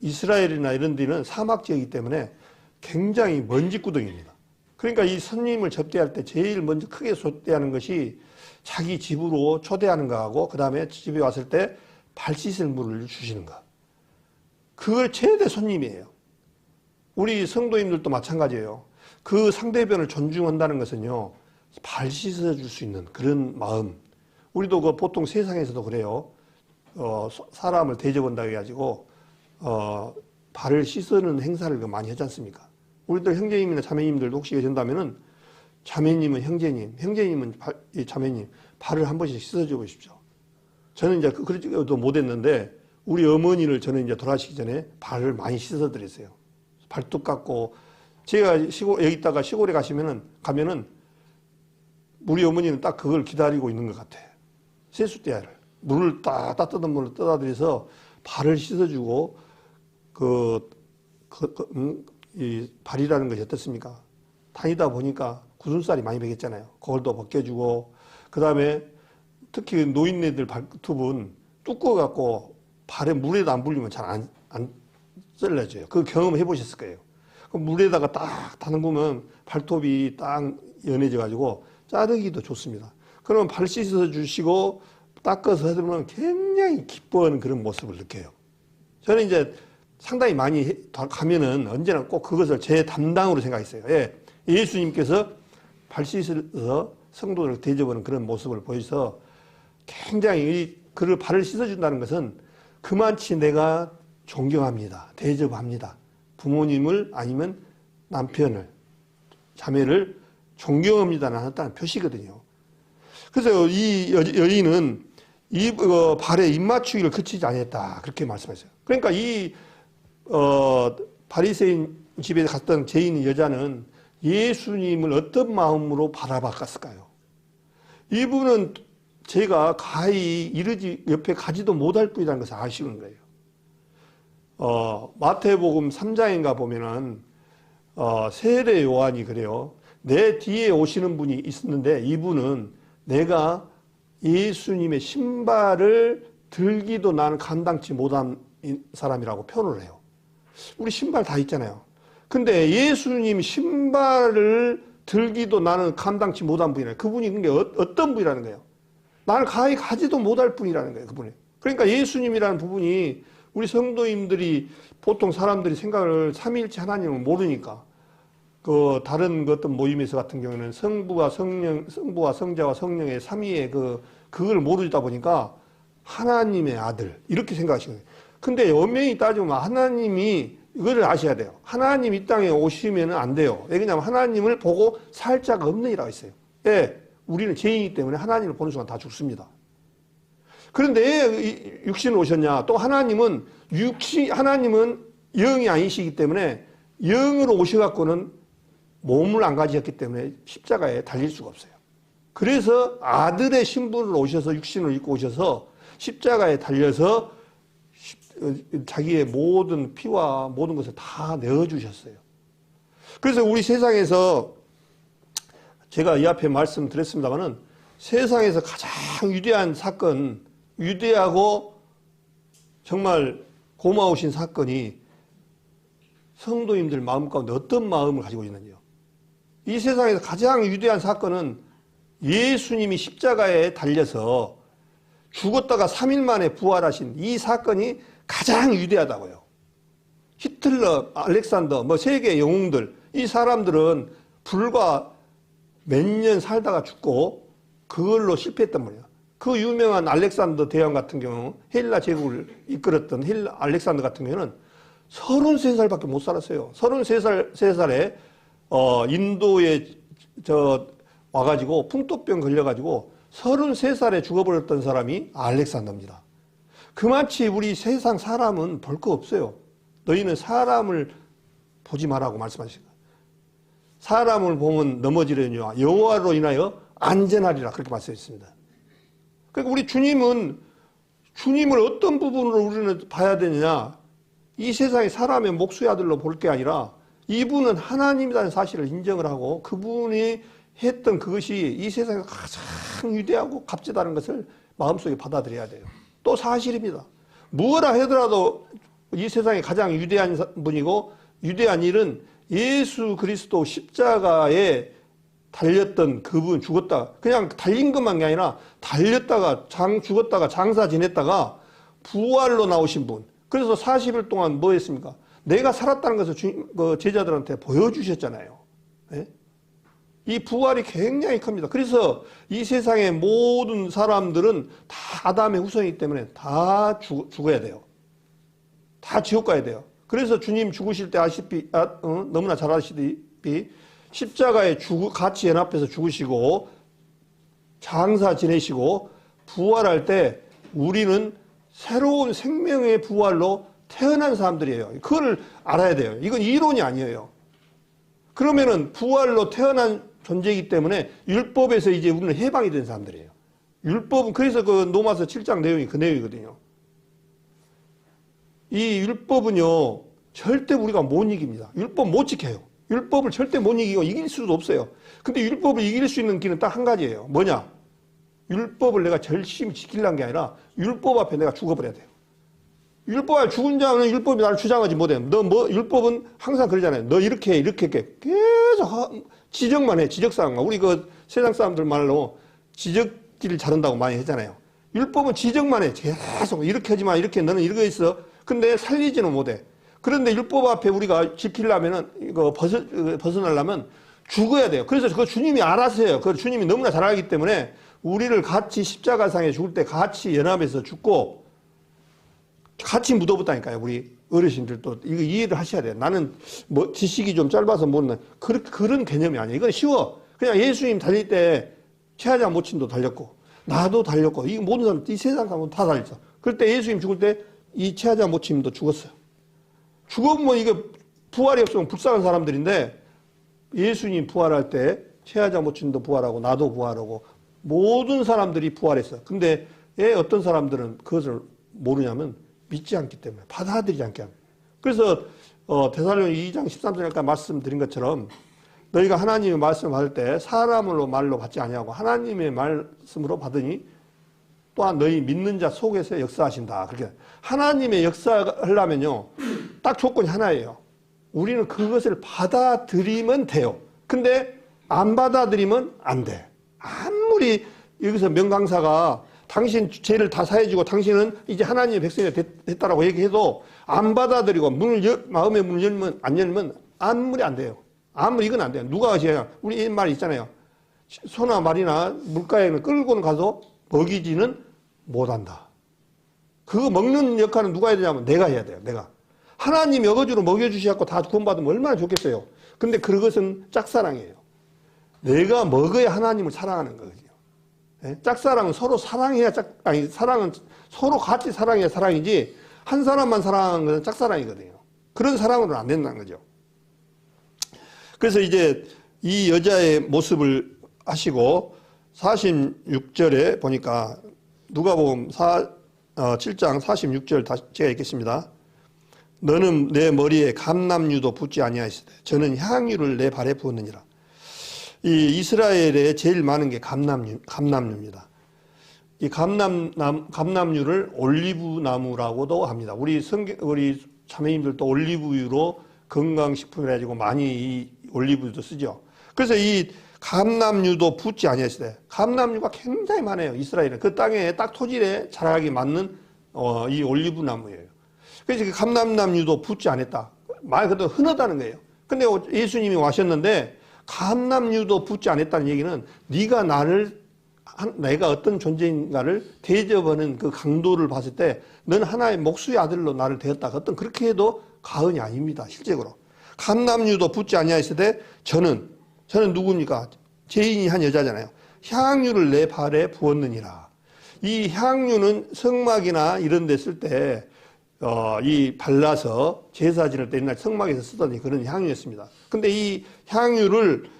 이스라엘이나 이런 데는 사막 지역이기 때문에 굉장히 먼지구덩이입니다. 그러니까 이 손님을 접대할 때 제일 먼저 크게 접대하는 것이 자기 집으로 초대하는 거하고 그 다음에 집에 왔을 때 발 씻을 물을 주시는 거. 그걸 최대 손님이에요. 우리 성도님들도 마찬가지예요. 그 상대편을 존중한다는 것은요. 발 씻어줄 수 있는 그런 마음. 우리도 그 보통 세상에서도 그래요. 사람을 대접한다고 해가지고 발을 씻는 행사를 많이 하지 않습니까? 우리들 형제님이나 자매님들도 혹시 계신다면은 자매님은 형제님, 형제님은 자매님 발을 한 번씩 씻어줘 보십시오. 저는 이제 그러지도 못했는데 우리 어머니를 저는 이제 돌아가시기 전에 발을 많이 씻어드렸어요. 발톱 깎고 제가 여기 있다가 시골에 가면은 우리 어머니는 딱 그걸 기다리고 있는 것 같아. 세숫대야를 물을 따뜻한 물을 떠다 드려서 발을 씻어주고 이 발이라는 것이 어떻습니까? 다니다 보니까 굳은살이 많이 배겠잖아요. 그걸 또 벗겨주고 그 다음에 특히 노인네들 발톱은 두꺼워갖고 발에 물에도 안 불리면 잘 안 썰려져요. 그 경험 해보셨을 거예요. 그 물에다가 딱 담그면 발톱이 딱 연해져가지고 자르기도 좋습니다. 그러면 발 씻어주시고 닦아서 해주면 굉장히 기뻐하는 그런 모습을 느껴요. 저는 이제 상당히 많이 가면은 언제나 꼭 그것을 제 담당으로 생각했어요. 예. 예수님께서 발 씻어서 성도를 대접하는 그런 모습을 보여서 굉장히 그를 발을 씻어준다는 것은 그만치 내가 존경합니다. 대접합니다. 부모님을 아니면 남편을, 자매를 존경합니다는 하나의 표시거든요. 그래서 이 여인은 발에 입맞추기를 그치지 않았다. 그렇게 말씀하셨어요. 그러니까 바리새인 집에 갔던 죄인 여자는 예수님을 어떤 마음으로 바라봤을까요? 이분은 제가 가히 이르지 옆에 가지도 못할 뿐이라는 것을 아시는 거예요. 마태복음 3장인가 보면은 세례 요한이 그래요. 내 뒤에 오시는 분이 있었는데 이분은 내가 예수님의 신발을 들기도 나는 감당치 못한 사람이라고 표현을 해요. 우리 신발 다 있잖아요. 근데 예수님 신발을 들기도 나는 감당치 못한 분이라는, 그분이 그게 어떤 분이라는 거예요? 나는 가히 가지도 못할 분이라는 거예요, 그분이. 그러니까 예수님이라는 부분이 우리 성도님들이 보통 사람들이 생각을 삼위일체 하나님을 모르니까 다른 어떤 모임에서 같은 경우는 성부와 성자와 성령의 삼위의 그걸 모르다 보니까 하나님의 아들 이렇게 생각하시는 거예요. 근데 엄연히 따지면 하나님이 이거를 아셔야 돼요. 하나님 이 땅에 오시면 안 돼요. 왜냐하면 하나님을 보고 살 자가 없는 이라고 있어요. 예, 우리는 죄인이기 때문에 하나님을 보는 순간 다 죽습니다. 그런데 왜 육신으로 오셨냐? 또 하나님은 영이 아니시기 때문에 영으로 오셔갖고는 몸을 안 가지셨기 때문에 십자가에 달릴 수가 없어요. 그래서 아들의 신분으로 오셔서 육신을 입고 오셔서 십자가에 달려서 자기의 모든 피와 모든 것을 다 내어주셨어요. 그래서 우리 세상에서 제가 이 앞에 말씀드렸습니다마는 세상에서 가장 위대한 사건, 위대하고 정말 고마우신 사건이 성도님들 마음 가운데 어떤 마음을 가지고 있는지요. 이 세상에서 가장 위대한 사건은 예수님이 십자가에 달려서 죽었다가 3일 만에 부활하신 이 사건이 가장 위대하다고요. 히틀러, 알렉산더, 세계 영웅들, 이 사람들은 불과 몇 년 살다가 죽고 그걸로 실패했단 말이에요. 그 유명한 알렉산더 대왕 같은 경우, 헬라 제국을 이끌었던 알렉산더 같은 경우는 33살밖에 못 살았어요. 33살에 인도에 와가지고 풍토병 걸려가지고 33살에 죽어버렸던 사람이 알렉산더입니다. 그마치 우리 세상 사람은 볼 거 없어요. 너희는 사람을 보지 말라고 말씀하시니까. 사람을 보면 넘어지려니와 여호와로 인하여 안전하리라 그렇게 말씀했습니다. 그러니까 우리 주님을 어떤 부분으로 우리는 봐야 되느냐? 이 세상에 사람의 목수의 아들로 볼 게 아니라 이분은 하나님이라는 사실을 인정을 하고 그분이 했던 그것이 이 세상에 가장 위대하고 값지다는 것을 마음속에 받아들여야 돼요. 또 사실입니다. 무엇라 하더라도 이 세상에 가장 위대한 분이고 위대한 일은 예수 그리스도 십자가에 달렸던 그분, 죽었다. 그냥 달린 것만이 아니라 달렸다가 죽었다가 장사 지냈다가 부활로 나오신 분. 그래서 40일 동안 뭐 했습니까? 내가 살았다는 것을 제자들한테 보여주셨잖아요. 네? 이 부활이 굉장히 큽니다. 그래서 이 세상의 모든 사람들은 다 아담의 후손이기 때문에 다 죽어야 돼요. 다 지옥 가야 돼요. 그래서 주님 죽으실 때 너무나 잘 아시다시피 십자가에 같이 연합해서 죽으시고 장사 지내시고 부활할 때 우리는 새로운 생명의 부활로 태어난 사람들이에요. 그걸 알아야 돼요. 이건 이론이 아니에요. 그러면은 부활로 태어난 존재이기 때문에 율법에서 이제 우리는 해방이 된 사람들이에요. 율법은 그래서 그 로마서 7장 내용이 그 내용이거든요. 이 율법은요 절대 우리가 못 이깁니다. 율법 못 지켜요. 율법을 절대 못 이기고 이길 수도 없어요. 근데 율법을 이길 수 있는 길은 딱 한 가지예요. 뭐냐? 율법을 내가 열심히 지키려는 게 아니라 율법 앞에 내가 죽어버려야 돼요. 율법 앞에 죽은 자는 율법이 나를 주장하지 못해요. 율법은 항상 그러잖아요. 너 이렇게 해, 이렇게 해. 계속 지적만 해, 지적사항만. 우리 세상 사람들 말로 지적질을 잘한다고 많이 했잖아요. 율법은 지적만 해. 계속 이렇게 하지 마, 이렇게 너는 이러고 있어. 근데 살리지는 못해. 그런데 율법 앞에 우리가 지키려면은, 벗어나려면 죽어야 돼요. 그래서 그거 주님이 알아서 해요. 그걸 주님이 너무나 잘 알기 때문에 우리를 같이 십자가상에 죽을 때 같이 연합해서 죽고 같이 묻어붙다니까요. 우리 어르신들도 이거 이해를 하셔야 돼요. 나는 지식이 좀 짧아서 모르는 그런 개념이 아니에요. 이건 쉬워. 그냥 예수님 다닐 때 최하자 모친도 달렸고 나도 달렸고 이 모든 사람, 이 세상 사람은 다 달렸어. 그럴 때 예수님 죽을 때 이 최하자 모친도 죽었어요. 죽으면 이게 부활이 없으면 불쌍한 사람들인데 예수님 부활할 때 최하자 모친도 부활하고 나도 부활하고 모든 사람들이 부활했어요. 근데 왜 어떤 사람들은 그것을 모르냐면 믿지 않기 때문에 받아들이지 않게 합니다. 그래서 데살로니가 2장 13절에 아까 말씀드린 것처럼 너희가 하나님의 말씀을 받을 때 사람으로 말로 받지 아니하고 하나님의 말씀으로 받으니 또한 너희 믿는 자 속에서 역사하신다. 그렇게 하나님의 역사하려면요 딱 조건이 하나예요. 우리는 그것을 받아들이면 돼요. 근데 안 받아들이면 안 돼. 아무리 여기서 명강사가 당신 죄를 다 사해주고 당신은 이제 하나님의 백성이 됐다라고 얘기해도 안 받아들이고 마음의 문을 열면 안 열면 아무리 안 돼요. 아무리 이건 안 돼요. 누가 하셔야 우리 말 있잖아요. 소나 말이나 물가에는 끌고는 가서 먹이지는 못한다. 그거 먹는 역할은 누가 해야 되냐면 내가 해야 돼요. 내가. 하나님이 어거지로 먹여주셔서 다 구원받으면 얼마나 좋겠어요. 근데 그것은 짝사랑이에요. 내가 먹어야 하나님을 사랑하는 거거든요. 네? 짝사랑은 서로 사랑해야 사랑은 서로 같이 사랑해야 사랑이지 한 사람만 사랑하는 것은 짝사랑이거든요. 그런 사랑으로는 안 된다는 거죠. 그래서 이제 이 여자의 모습을 하시고 46절에 보니까 누가복음 7장 46절 다시 제가 읽겠습니다. 너는 내 머리에 감람유도 붓지 아니하시되 저는 향유를 내 발에 부었느니라. 이 이스라엘에 제일 많은 게 감람유입니다. 이 감람유를 올리브나무라고도 합니다. 우리 자매님들도 올리브유로 건강식품이라 가지고 많이 이 올리브유도 쓰죠. 그래서 이 감람유도 붓지 아니하시되 감람유가 굉장히 많아요. 이스라엘은 그 땅에 딱 토질에 자라기 맞는 이 올리브나무예요. 그래서 그 감람유도 붓지 않았다. 말 그대로 흔하다는 거예요. 근데 예수님이 와셨는데 감람유도 붓지 않았다는 얘기는 네가 내가 어떤 존재인가를 대접하는 그 강도를 봤을 때 넌 하나의 목수의 아들로 나를 되었다. 어떤 그렇게 해도 가언이 아닙니다. 실제로. 감람유도 붓지 아니하시되 저는 누굽니까? 죄인이 한 여자잖아요. 향유를 내 발에 부었느니라. 이 향유는 성막이나 이런 데 쓸 때 이 발라서 제사 지낼 때 옛날 성막에서 쓰던 그런 향유였습니다. 근데 이 향유를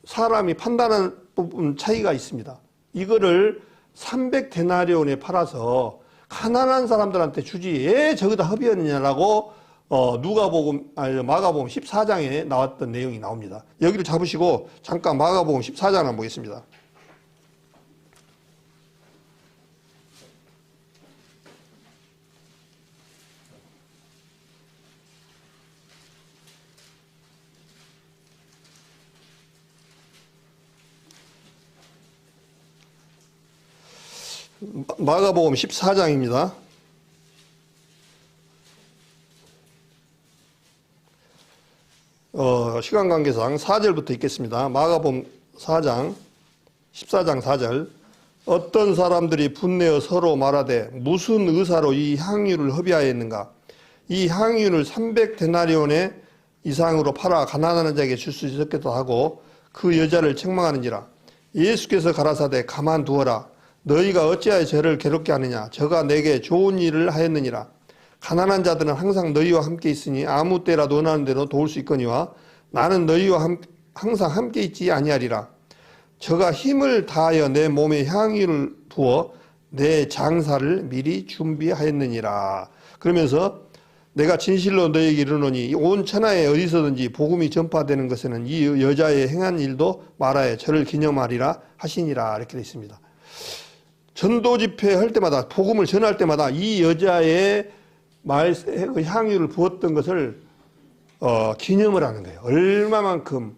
사람이 판단하는 부분 차이가 있습니다. 이거를 300데나리온에 팔아서 가난한 사람들한테 주지 왜 저기다 허비했느냐라고 마가복음 14장에 나왔던 내용이 나옵니다. 여기를 잡으시고 잠깐 마가복음 14장 한번 보겠습니다. 마가복음 14장입니다. 시간 관계상 4절부터 읽겠습니다. 마가복음 4장 14장 4절 어떤 사람들이 분내어 서로 말하되 무슨 의사로 이 향유를 허비하였는가 이 향유를 300데나리온의 이상으로 팔아 가난한 자에게 줄 수 있었겠다 하고 그 여자를 책망하는지라 예수께서 가라사대 가만두어라 너희가 어찌하여 저를 괴롭게 하느냐 저가 내게 좋은 일을 하였느니라 가난한 자들은 항상 너희와 함께 있으니 아무 때라도 원하는 대로 도울 수 있거니와 나는 너희와 항상 함께 있지 아니하리라 저가 힘을 다하여 내 몸에 향유를 부어 내 장사를 미리 준비하였느니라 그러면서 내가 진실로 너희에게 이르노니 온 천하에 어디서든지 복음이 전파되는 것에는 이 여자의 행한 일도 말하여 저를 기념하리라 하시니라 이렇게 되어 있습니다. 전도 집회할 때마다 복음을 전할 때마다 이 여자의 향유를 부었던 것을 기념을 하는 거예요. 얼마만큼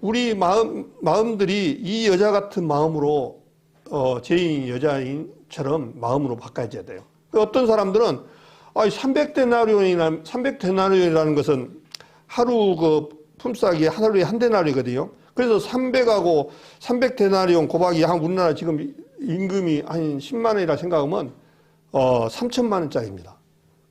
우리 마음들이 이 여자 같은 마음으로 죄인 여자인처럼 마음으로 바꿔야 돼요. 어떤 사람들은 300데나리온이라는 것은 하루 그 품삯이 하루에 한 데나리거든요. 그래서 300데나리온 곱하기 한 우리나라 지금 임금이 한 10만 원이라 생각하면 3천만 원짜리입니다.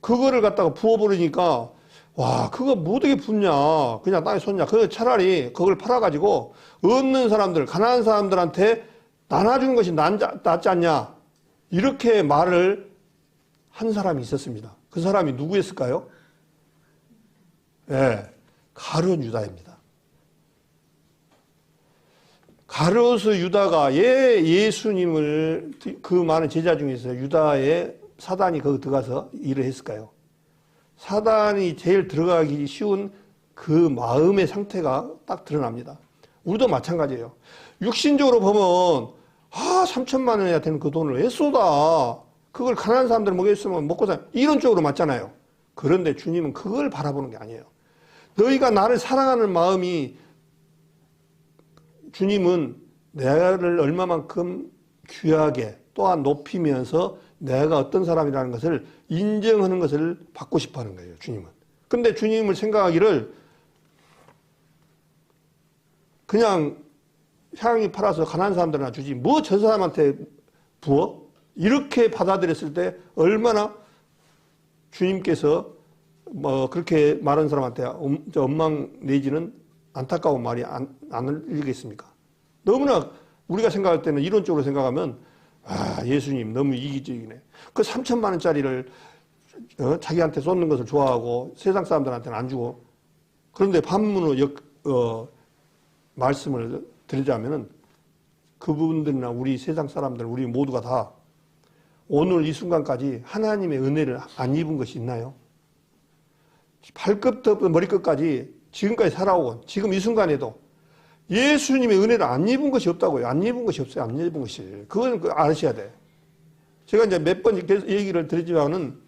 그거를 갖다가 부어버리니까 와, 그거 뭐 어떻게 붓냐. 그냥 땅에 쏟냐. 그 차라리 그걸 팔아가지고 얻는 사람들, 가난한 사람들한테 나눠주는 것이 낫지 않냐. 이렇게 말을 한 사람이 있었습니다. 그 사람이 누구였을까요? 예, 가룟 유다입니다. 가룟 유다가 예수님을 그 많은 제자 중에서 유다의 사단이 거기 들어가서 일을 했을까요? 사단이 제일 들어가기 쉬운 그 마음의 상태가 딱 드러납니다. 우리도 마찬가지예요. 육신적으로 보면 3천만 원이나 되는 그 돈을 왜 쏟아? 그걸 가난한 사람들 먹였으면 먹고 살 이런 쪽으로 맞잖아요. 그런데 주님은 그걸 바라보는 게 아니에요. 너희가 나를 사랑하는 마음이 주님은 내를 얼마만큼 귀하게 또한 높이면서 내가 어떤 사람이라는 것을 인정하는 것을 받고 싶어 하는 거예요, 주님은. 근데 주님을 생각하기를 그냥 향이 팔아서 가난한 사람들한테 주지 뭐 저 사람한테 부어? 이렇게 받아들였을 때 얼마나 주님께서 뭐 그렇게 말하는 사람한테 원망 내지는 안타까운 말이 안 흘리겠습니까? 너무나 우리가 생각할 때는 이론적으로 생각하면 예수님 너무 이기적이네. 그 3천만 원짜리를 자기한테 쏟는 것을 좋아하고 세상 사람들한테는 안 주고 그런데 반문으로 말씀을 드리자면은 그분들이나 우리 세상 사람들 우리 모두가 다 오늘 이 순간까지 하나님의 은혜를 안 입은 것이 있나요? 발끝부터 머리끝까지 지금까지 살아오고 지금 이 순간에도 예수님의 은혜를 안 입은 것이 없다고요. 안 입은 것이 없어요. 안 입은 것이. 그건 아셔야 돼. 제가 이제 몇 번 얘기를 드리지만은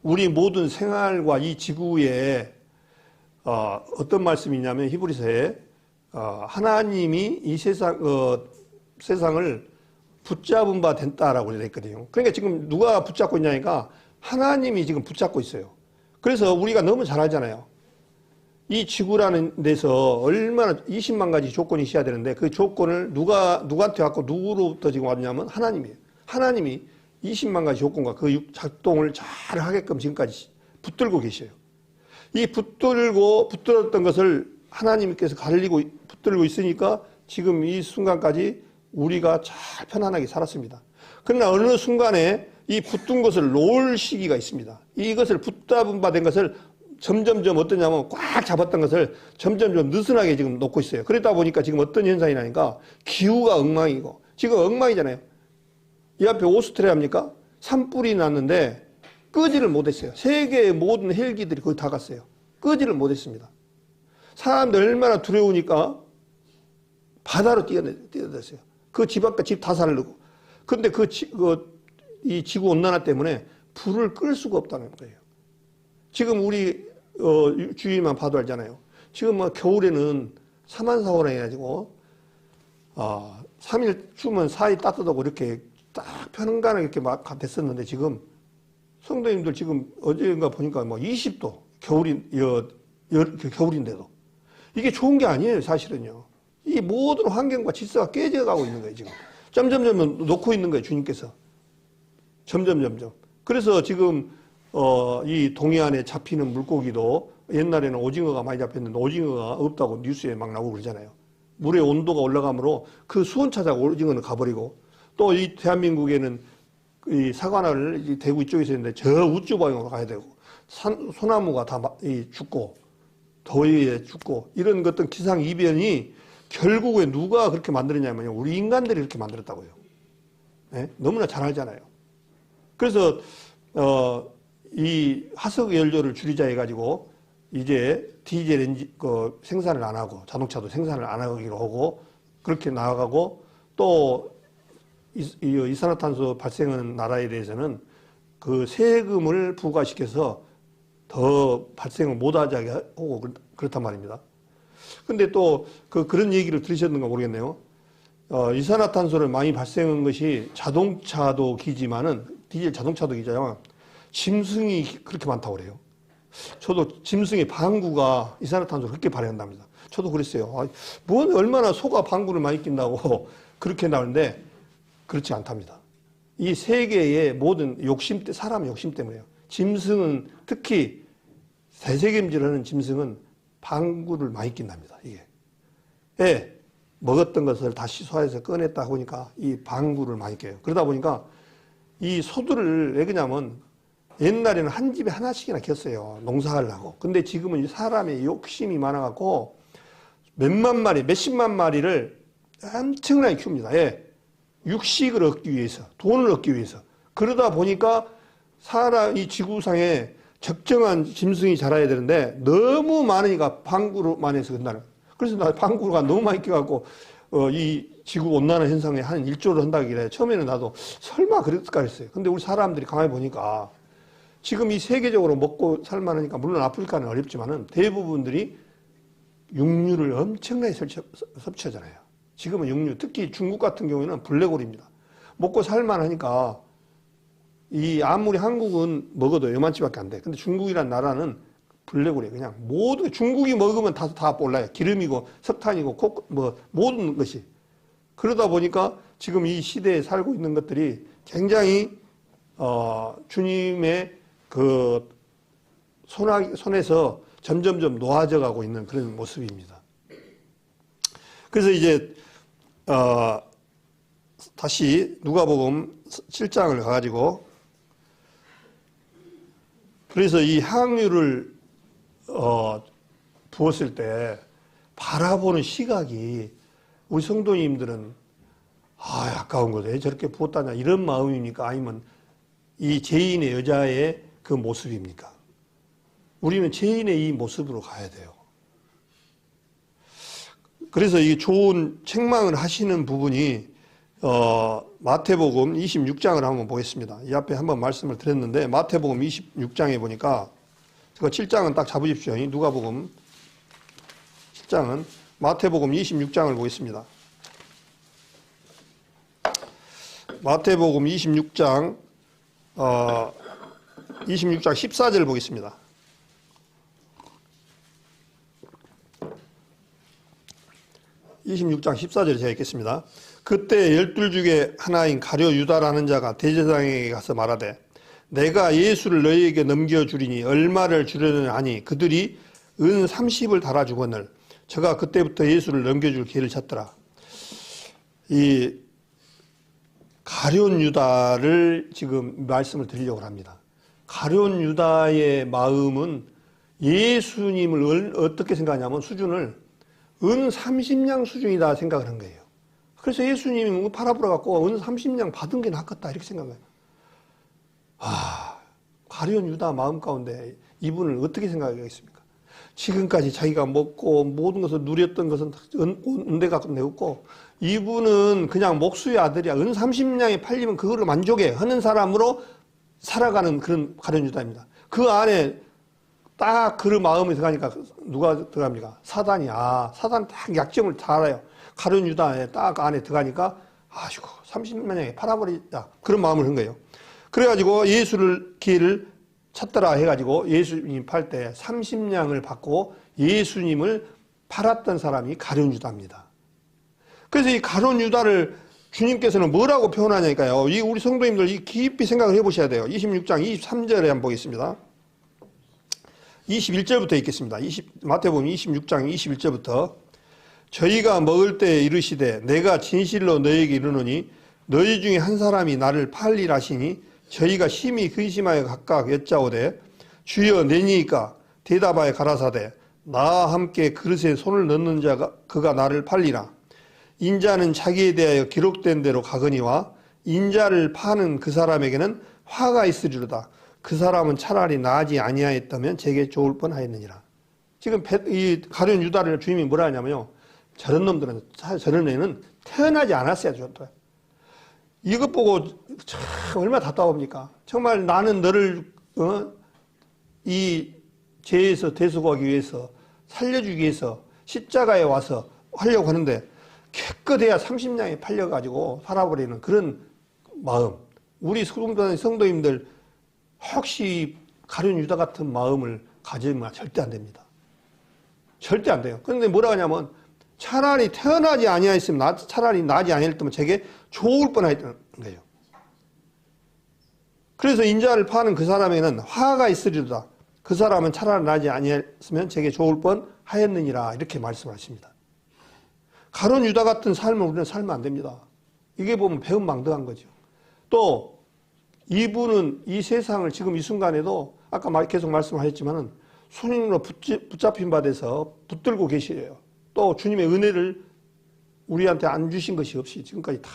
우리 모든 생활과 이 지구에 어떤 말씀이냐면 히브리서에 하나님이 이 세상을 붙잡은 바 됐다라고 되어 있거든요. 그러니까 지금 누가 붙잡고 있냐니까 하나님이 지금 붙잡고 있어요. 그래서 우리가 너무 잘 알잖아요. 이 지구라는 데서 얼마나 20만 가지 조건이 있어야 되는데 그 조건을 누구한테 왔고 누구로부터 지금 왔냐면 하나님이에요. 하나님이 20만 가지 조건과 그 작동을 잘 하게끔 지금까지 붙들고 계셔요. 이 붙들었던 것을 하나님께서 붙들고 있으니까 지금 이 순간까지 우리가 잘 편안하게 살았습니다. 그러나 어느 순간에 이 붙든 것을 놓을 시기가 있습니다. 이것을 붙잡은 바 된 것을 점점점 어떠냐면 꽉 잡았던 것을 점점점 느슨하게 지금 놓고 있어요. 그러다 보니까 지금 어떤 현상이 나니까 기후가 엉망이고 지금 엉망이잖아요. 이 앞에 오스트리아입니까? 산불이 났는데 끄지를 못했어요. 세계의 모든 헬기들이 거기 다 갔어요. 끄지를 못했습니다. 사람들 얼마나 두려우니까 바다로 뛰어들었어요. 그 집 앞에 집 다 살르고. 근데 이 지구 온난화 때문에 불을 끌 수가 없다는 거예요. 지금 우리 주위만 봐도 알잖아요. 지금 뭐 겨울에는 사만사오라 해가지고 3일 추우면 4일 따뜻하고 이렇게 딱 편안하게 이렇게 막 됐었는데 지금 성도님들 지금 어제인가 보니까 뭐 20도 겨울인데도 이게 좋은 게 아니에요, 사실은요. 이 모든 환경과 질서가 깨져가고 있는 거예요, 지금. 점점점 놓고 있는 거예요, 주님께서. 점점점점. 그래서 지금 이 동해안에 잡히는 물고기도 옛날에는 오징어가 많이 잡혔는데 오징어가 없다고 뉴스에 막 나오고 그러잖아요. 물의 온도가 올라가므로 그 수온 찾아가 오징어는 가버리고 또 이 대한민국에는 이 사관화를 이 대구 이쪽에서 있는데 저 우주 방향으로 가야 되고 소나무가 다 죽고 더위에 죽고 이런 어떤 기상 이변이 결국에 누가 그렇게 만들었냐면요. 우리 인간들이 그렇게 만들었다고요. 네? 너무나 잘 알잖아요. 그래서 이 화석 연료를 줄이자 해가지고 이제 디젤 엔진 생산을 안 하고 자동차도 생산을 안 하기로 하고 그렇게 나아가고 또 이산화탄소 발생하는 나라에 대해서는 그 세금을 부과시켜서 더 발생을 못하게 하고 그렇단 말입니다. 근데 또 그런 얘기를 들으셨는가 모르겠네요. 이산화탄소를 많이 발생한 것이 자동차도 기지만은 디젤 자동차도 기지만 짐승이 그렇게 많다고 그래요. 저도 짐승의 방구가 이산화탄소를 그렇게 발생한답니다. 저도 그랬어요. 뭐 얼마나 소가 방구를 많이 낀다고 그렇게 나오는데 그렇지 않답니다. 이 세계의 모든 사람의 욕심 때문에요. 짐승은 특히 대세김질하는 짐승은 방구를 많이 낀답니다. 이게. 예, 먹었던 것을 다시 소화해서 꺼냈다 보니까 이 방구를 많이 껴요. 그러다 보니까 이 소들을 왜 그러냐면 옛날에는 한 집에 하나씩이나 켰어요. 농사하려고. 근데 지금은 사람의 욕심이 많아갖고 몇만 마리, 몇십만 마리를 엄청나게 키웁니다. 예. 육식을 얻기 위해서, 돈을 얻기 위해서. 그러다 보니까 이 지구상에 적정한 짐승이 자라야 되는데 너무 많으니까 방구로만 해서 끝나는. 그래서 나 방구가 너무 많이 껴갖고 이 지구 온난화 현상에 한 1조를 한다길래 처음에는 나도 설마 그랬을까 했어요. 근데 우리 사람들이 가만히 보니까 지금 이 세계적으로 먹고 살만하니까 물론 아프리카는 어렵지만은 대부분들이 육류를 엄청나게 섭취하잖아요. 지금은 육류, 특히 중국 같은 경우에는 블랙홀입니다. 먹고 살만하니까 아무리 한국은 먹어도 요만치밖에 안 돼. 근데 중국이란 나라는 블랙홀이에요. 그냥 모두 중국이 먹으면 다 몰라요. 기름이고 석탄이고 모든 것이. 그러다 보니까 지금 이 시대에 살고 있는 것들이 굉장히 주님의 그 손에서 점점점 놓아져 가고 있는 그런 모습입니다. 그래서 이제 다시 누가복음 7장을 가가지고 그래서 이 향유를 부었을 때 바라보는 시각이 우리 성도님들은 아까운 거죠. 왜 저렇게 부었다냐 이런 마음입니까? 아니면 이 죄인의 여자의 그 모습입니까? 우리는 죄인의 이 모습으로 가야 돼요. 그래서 이 좋은 책망을 하시는 부분이 마태복음 26장을 한번 보겠습니다. 이 앞에 한번 말씀을 드렸는데 마태복음 26장에 보니까 제가 7장은 딱 잡으십시오. 누가복음 7장은 마태복음 26장을 보겠습니다. 마태복음 26장 14절 보겠습니다. 26장 14절 제가 읽겠습니다. 그때 12 중에 하나인 가룟 유다라는 자가 대제사장에게 가서 말하되 내가 예수를 너희에게 넘겨주리니 얼마를 주려느냐 하니 그들이 은 30을 달아주거늘 저가 그때부터 예수를 넘겨줄 기회를 찾더라. 이 가룟 유다를 지금 말씀을 드리려고 합니다. 가룟 유다의 마음은 예수님을 어떻게 생각하냐면 수준을 은 30냥 수준이다 생각을 한 거예요. 그래서 예수님이 팔아불어 갖고 은 30냥 받은 게 낫겠다 이렇게 생각해요. 가룟 유다 마음 가운데 이분을 어떻게 생각하겠습니까? 지금까지 자기가 먹고 모든 것을 누렸던 것은 은대 갖고 내었고 이분은 그냥 목수의 아들이야. 은 30냥에 팔리면 그거를 만족해 하는 사람으로 살아가는 그런 가룟 유다입니다. 그 안에 딱 그 마음이 들어가니까 누가 들어갑니까? 사단이. 사단 딱 약점을 잘 알아요. 가룟 유다에 딱 안에 들어가니까 아이고 30만냥에 팔아버리자 그런 마음을 한 거예요. 그래가지고 예수를 기회를 찾더라 해가지고 예수님 팔 때 30냥을 받고 예수님을 팔았던 사람이 가룟 유다입니다. 그래서 이 가룟 유다를 주님께서는 뭐라고 표현하냐니까요. 이 우리 성도님들 깊이 생각을 해보셔야 돼요. 26장 23절에 한번 보겠습니다. 21절부터 읽겠습니다. 마태복음 26장 21절부터 저희가 먹을 때에 이르시되 내가 진실로 너희에게 이르노니 너희 중에 한 사람이 나를 팔리라 하시니 저희가 심히 근심하여 각각 여짜오되 주여 내니이까 대답하여 가라사대 나와 함께 그릇에 손을 넣는 자가 그가 나를 팔리라. 인자는 자기에 대하여 기록된 대로 가거니와 인자를 파는 그 사람에게는 화가 있으리로다. 그 사람은 차라리 나지 아니하였다면 제게 좋을 뻔하였느니라. 지금 이 가룟 유다를 주님이 뭐라 하냐면요. 저런 놈들은, 저런 애는 태어나지 않았어야 좋다. 이것 보고 참 얼마나 답답합니까? 정말 나는 너를 이 죄에서 대속하기 위해서 살려주기 위해서 십자가에 와서 하려고 하는데 깨끗해야 30냥에 팔려가지고 살아버리는 그런 마음. 우리 성도님들 혹시 가룟 유다 같은 마음을 가지면 절대 안 됩니다. 절대 안 돼요. 그런데 뭐라 하냐면 차라리 태어나지 아니하였으면 차라리 나지 아니했다면 제게 좋을 뻔하였다는 거예요. 그래서 인자를 파는 그 사람에게는 화가 있으리로다. 그 사람은 차라리 나지 아니했으면 제게 좋을 뻔 하였느니라 이렇게 말씀하십니다. 가룟 유다 같은 삶을 우리는 살면 안 됩니다. 이게 보면 배은망덕한 거죠. 또 이분은 이 세상을 지금 이 순간에도 아까 계속 말씀하셨지만은 손님으로 붙잡힌 바 돼서 붙들고 계시래요. 또 주님의 은혜를 우리한테 안 주신 것이 없이 지금까지 다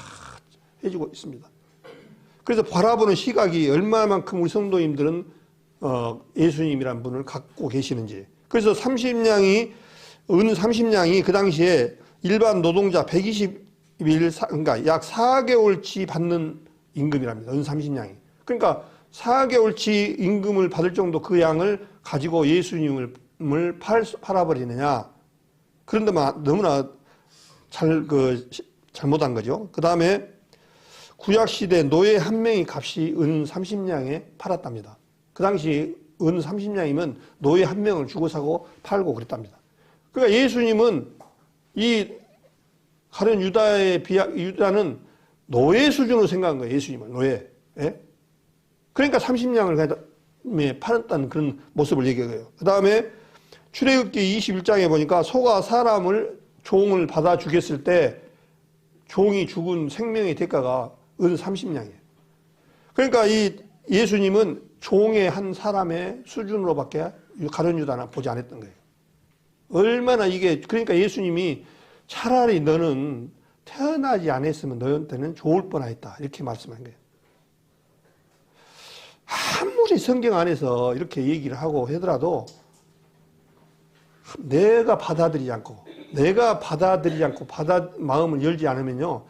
해주고 있습니다. 그래서 바라보는 시각이 얼마만큼 우리 성도님들은 예수님이라는 분을 갖고 계시는지. 그래서 은 30냥이 그 당시에 일반 노동자 120일, 그러니까 약 4개월치 받는 임금이랍니다. 은 30냥이. 그러니까 4개월치 임금을 받을 정도 그 양을 가지고 예수님을 팔아버리느냐. 그런데 너무나 잘못한 거죠. 그 다음에 구약시대 노예 한 명의 값이 은 30냥에 팔았답니다. 그 당시 은 30냥이면 노예 한 명을 주고 사고 팔고 그랬답니다. 그러니까 예수님은 이 가룟 유다는 노예 수준으로 생각한 거예요. 예수님은 노예. 예? 그러니까 30냥을 팔았다는 그런 모습을 얘기해요. 그 다음에 출애굽기 21장에 보니까 소가 사람을 종을 받아 죽였을 때 종이 죽은 생명의 대가가 은 30냥이에요. 그러니까 이 예수님은 종의 한 사람의 수준으로밖에 가룟 유다는 보지 않았던 거예요. 얼마나 그러니까 예수님이 차라리 너는 태어나지 않았으면 너한테는 좋을 뻔하였다. 이렇게 말씀한 거예요. 아무리 성경 안에서 이렇게 얘기를 하고 하더라도 내가 받아들이지 않고 마음을 열지 않으면요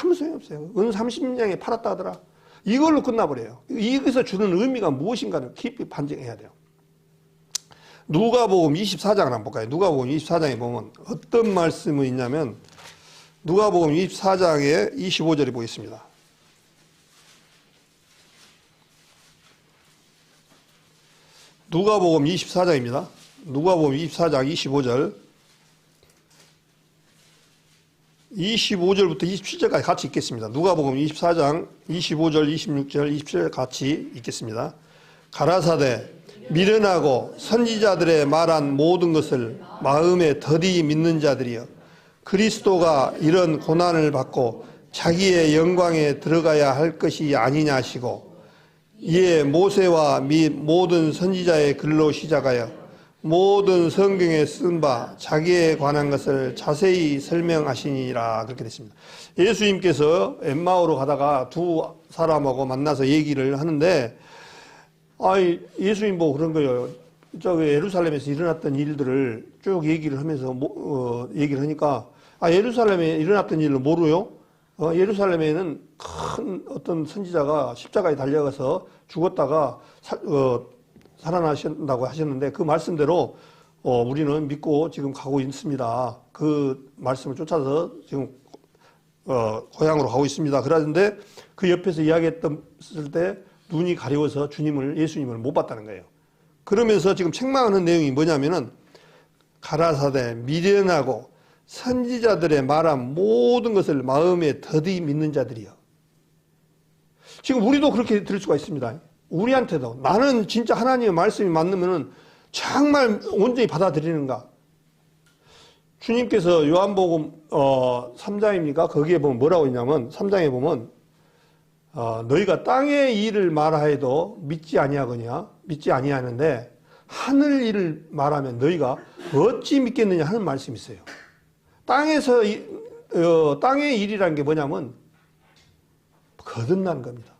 아무 소용이 없어요. 은 30냥에 팔았다 하더라. 이걸로 끝나버려요. 여기서 주는 의미가 무엇인가를 깊이 반증해야 돼요. 누가복음 24장을 한번 볼까요? 누가복음 24장에 보면 어떤 말씀이 있냐면 누가복음 24장의 25절에 보겠습니다. 누가복음 24장입니다. 누가복음 24장 25절 25절부터 27절까지 같이 읽겠습니다. 누가복음 24장 25절, 26절, 27절 같이 읽겠습니다. 가라사대 미련하고 선지자들의 말한 모든 것을 마음에 더디 믿는 자들이여 그리스도가 이런 고난을 받고 자기의 영광에 들어가야 할 것이 아니냐 하시고 이에 모세와 및 모든 선지자의 글로 시작하여 모든 성경에 쓴 바 자기에 관한 것을 자세히 설명하시니라 그렇게 됐습니다. 예수님께서 엠마오로 가다가 두 사람하고 만나서 얘기를 하는데 예수님 보고 그런 거예요. 저기 예루살렘에서 일어났던 일들을 쭉 얘기를 하면서 얘기를 하니까 예루살렘에 일어났던 일을 모르요? 예루살렘에는 큰 어떤 선지자가 십자가에 달려가서 죽었다가 살아나신다고 하셨는데 그 말씀대로 우리는 믿고 지금 가고 있습니다. 그 말씀을 쫓아서 지금 고향으로 가고 있습니다. 그러는데 그 옆에서 이야기했을 때 눈이 가려워서 예수님을 못 봤다는 거예요. 그러면서 지금 책망하는 내용이 뭐냐면은 가라사대 미련하고 선지자들의 말한 모든 것을 마음에 더디 믿는 자들이요. 지금 우리도 그렇게 들을 수가 있습니다. 우리한테도 나는 진짜 하나님의 말씀이 맞으면은 정말 온전히 받아들이는가? 주님께서 요한복음 3장입니까? 거기에 보면 뭐라고 있냐면 3장에 보면 너희가 땅의 일을 말하여도 믿지 아니하는데 하늘 일을 말하면 너희가 어찌 믿겠느냐 하는 말씀이 있어요. 땅에서 땅의 일이라는 게 뭐냐면 거듭나는 겁니다.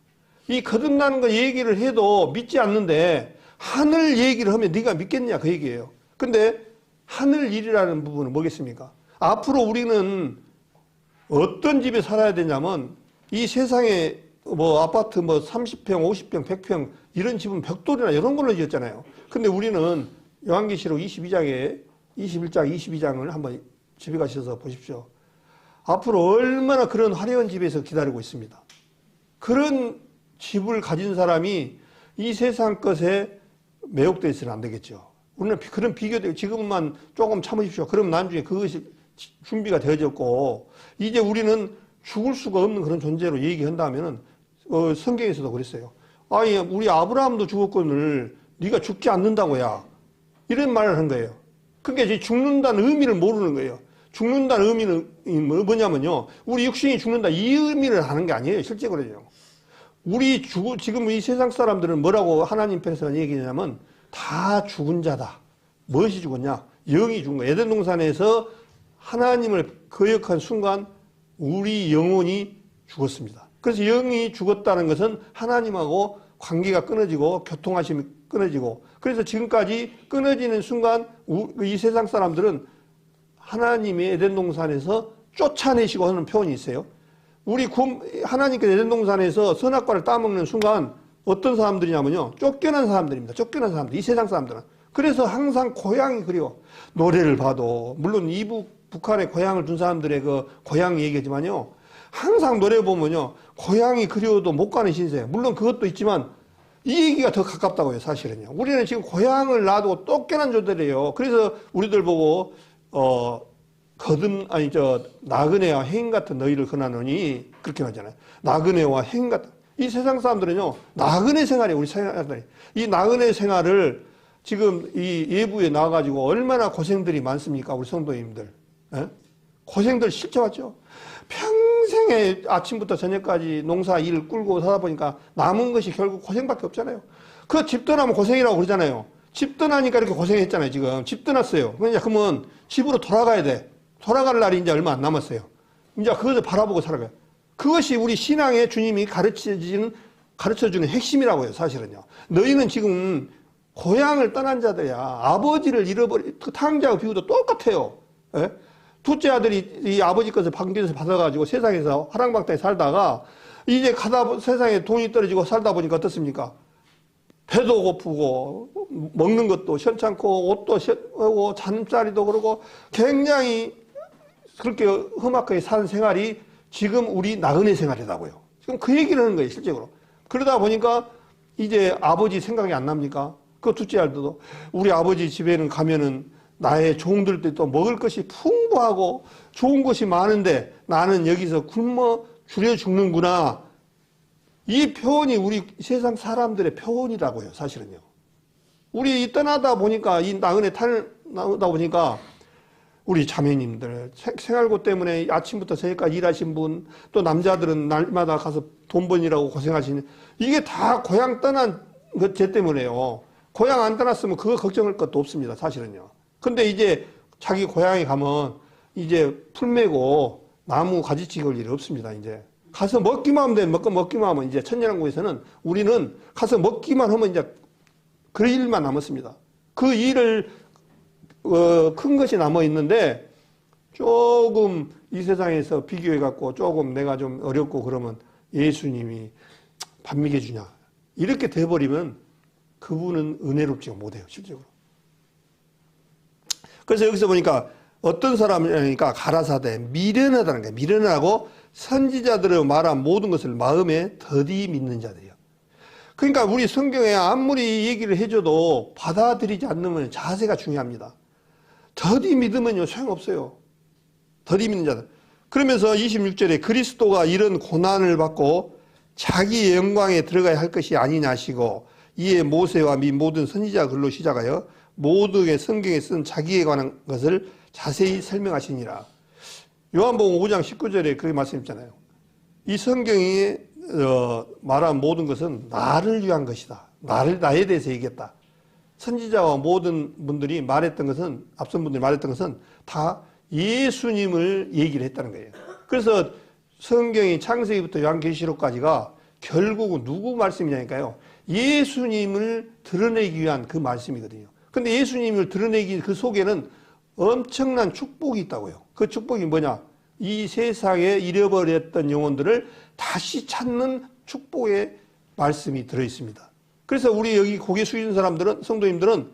이 거듭나는 거 얘기를 해도 믿지 않는데 하늘 얘기를 하면 네가 믿겠냐 그 얘기예요. 근데 하늘 일이라는 부분은 뭐겠습니까? 앞으로 우리는 어떤 집에 살아야 되냐면 이 세상에 아파트 30평, 50평, 100평 이런 집은 벽돌이나 이런 걸로 지었잖아요. 근데 우리는 요한계시록 21장, 22장을 한번 집에 가셔서 보십시오. 앞으로 얼마나 그런 화려한 집에서 기다리고 있습니다. 그런 집을 가진 사람이 이 세상 것에 매혹되어 있으면 안 되겠죠. 우리는 그런 비교되고 지금만 조금 참으십시오. 그럼 나중에 그것이 준비가 되어졌고 이제 우리는 죽을 수가 없는 그런 존재로 얘기한다면은 성경에서도 그랬어요. 우리 아브라함도 죽었거늘 네가 죽지 않는다고야. 이런 말을 한 거예요. 그게 이제 죽는다는 의미를 모르는 거예요. 죽는다는 의미는 뭐냐면요. 우리 육신이 죽는다 이 의미를 하는 게 아니에요. 실제로요. 지금 이 세상 사람들은 뭐라고 하나님 편에서 얘기하냐면 다 죽은 자다. 무엇이 죽었냐? 영이 죽은 거예요. 에덴 동산에서 하나님을 거역한 순간 우리 영혼이 죽었습니다. 그래서 영이 죽었다는 것은 하나님하고 관계가 끊어지고 교통하심이 끊어지고, 그래서 지금까지 끊어지는 순간 이 세상 사람들은 하나님의 에덴 동산에서 쫓아내시고 하는 표현이 있어요. 하나님께서 에덴 동산에서 선악과를 따먹는 순간 어떤 사람들이냐면요, 쫓겨난 사람들입니다. 쫓겨난 사람들, 이 세상 사람들은. 그래서 항상 고향이 그리워. 노래를 봐도 물론 북한에 고향을 둔 사람들의 그 고향 얘기지만요, 항상 노래 보면요 고향이 그리워도 못 가는 신세. 물론 그것도 있지만 이 얘기가 더 가깝다고요. 사실은요. 우리는 지금 고향을 놔두고 쫓겨난 자들이에요. 그래서 우리들 보고 나그네와 행인 같은 너희를 권하노니 그렇게 하잖아요. 나그네와 행인 같은. 이 세상 사람들은요 나그네 생활이에요. 우리 사람들이 이 나그네 생활을 지금 이 예부에 나와가지고 얼마나 고생들이 많습니까? 우리 성도님들. 예? 고생들 실제 왔죠. 평생에 아침부터 저녁까지 농사 일 끌고 사다 보니까 남은 것이 결국 고생밖에 없잖아요. 그 집 떠나면 고생이라고 그러잖아요. 집 떠나니까 이렇게 고생했잖아요. 지금 집 떠났어요. 그러면 집으로 돌아가야 돼. 돌아갈 날이 이제 얼마 안 남았어요. 이제 그것을 바라보고 살아가요. 그것이 우리 신앙의 주님이 가르쳐주는 핵심이라고요. 사실은요. 너희는 지금 고향을 떠난 자들이야. 아버지를 잃어버린 그 탕자와 비유도 똑같아요. 예? 둘째 아들이 이 아버지 것을 방기에서 받아가지고 세상에서 화랑방탕에 살다가 이제 세상에 돈이 떨어지고 살다 보니까 어떻습니까? 배도 고프고 먹는 것도 시원찮고 옷도 시원하고 잠자리도 그러고 굉장히 그렇게 험악하게 사는 생활이 지금 우리 나그네 생활이라고요. 지금 그 얘기를 하는 거예요. 실제로. 그러다 보니까 이제 아버지 생각이 안 납니까? 그 둘째 아들도 우리 아버지 집에는 가면은 나의 종들도 또 먹을 것이 풍부하고 좋은 것이 많은데 나는 여기서 굶어 줄여 죽는구나. 이 표현이 우리 세상 사람들의 표현이라고요. 사실은요. 우리 떠나다 보니까 이 나그네 나오다 보니까 우리 자매님들 생활고 때문에 아침부터 저녁까지 일하신 분, 또 남자들은 날마다 가서 돈 버니라고 고생하시는, 이게 다 고향 떠난 것 제 때문에요. 고향 안 떠났으면 그거 걱정할 것도 없습니다. 사실은요. 근데 이제 자기 고향에 가면 이제 풀 메고 나무 가지치기 할 일이 없습니다. 이제 가서 먹기만 하면 돼. 먹기만 하면 이제 천년왕국에서는 우리는 가서 먹기만 하면 이제 그 일만 남았습니다. 그 일을 큰 것이 남아 있는데 조금 이 세상에서 비교해 갖고 조금 내가 좀 어렵고 그러면 예수님이 밥 먹여주냐 이렇게 돼버리면 그분은 은혜롭지가 못해요. 실제로. 그래서 여기서 보니까 어떤 사람이니까 가라사대 미련하다는 거예요. 미련하고 선지자들의 말한 모든 것을 마음에 더디 믿는 자들이에요. 그러니까 우리 성경에 아무리 얘기를 해줘도 받아들이지 않으면 자세가 중요합니다. 더디 믿으면요 소용없어요. 더디 믿는 자들. 그러면서 26절에 그리스도가 이런 고난을 받고 자기의 영광에 들어가야 할 것이 아니냐 하시고 이에 모세와 및 모든 선지자 글로 시작하여 모두의 성경에 쓴 자기에 관한 것을 자세히 설명하시니라. 요한복음 5장 19절에 그렇게 말씀했잖아요. 이 성경이 말한 모든 것은 나를 위한 것이다. 나에 대해서 얘기했다. 선지자와 모든 분들이 말했던 것은, 앞선 분들이 말했던 것은 다 예수님을 얘기를 했다는 거예요. 그래서 성경이 창세기부터 요한계시록까지가 결국은 누구 말씀이냐니까요. 예수님을 드러내기 위한 그 말씀이거든요. 근데 예수님을 드러내기 그 속에는 엄청난 축복이 있다고요. 그 축복이 뭐냐? 이 세상에 잃어버렸던 영혼들을 다시 찾는 축복의 말씀이 들어있습니다. 그래서 우리 여기 고개 숙이는 사람들은, 성도님들은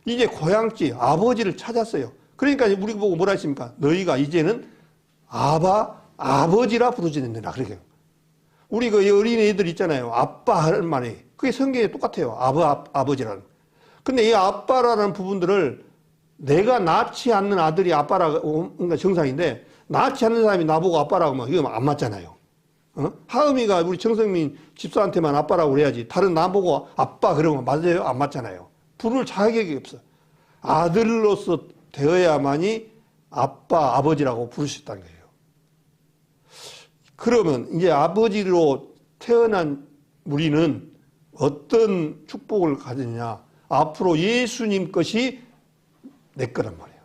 이제 고향집, 아버지를 찾았어요. 그러니까 우리 보고 뭐라 했습니까? 너희가 이제는 아버지라 부르짖느니라. 그러게요. 우리 그 어린애들 있잖아요. 아빠 하는 말이. 그게 성경에 똑같아요. 아버지라는. 근데 이 아빠라는 부분들을 내가 낳지 않는 아들이 아빠라고, 그러니까 정상인데, 낳지 않는 사람이 나보고 아빠라고 하면 이거 안 맞잖아요. 하음이가 우리 정성민 집사한테만 아빠라고 그래야지. 다른 나보고 아빠 그러면 맞아요? 안 맞잖아요. 부를 자격이 없어. 아들로서 되어야만이 아빠, 아버지라고 부를 수 있다는 거예요. 그러면 이제 아버지로 태어난 우리는 어떤 축복을 가지느냐? 앞으로 예수님 것이 내 거란 말이에요.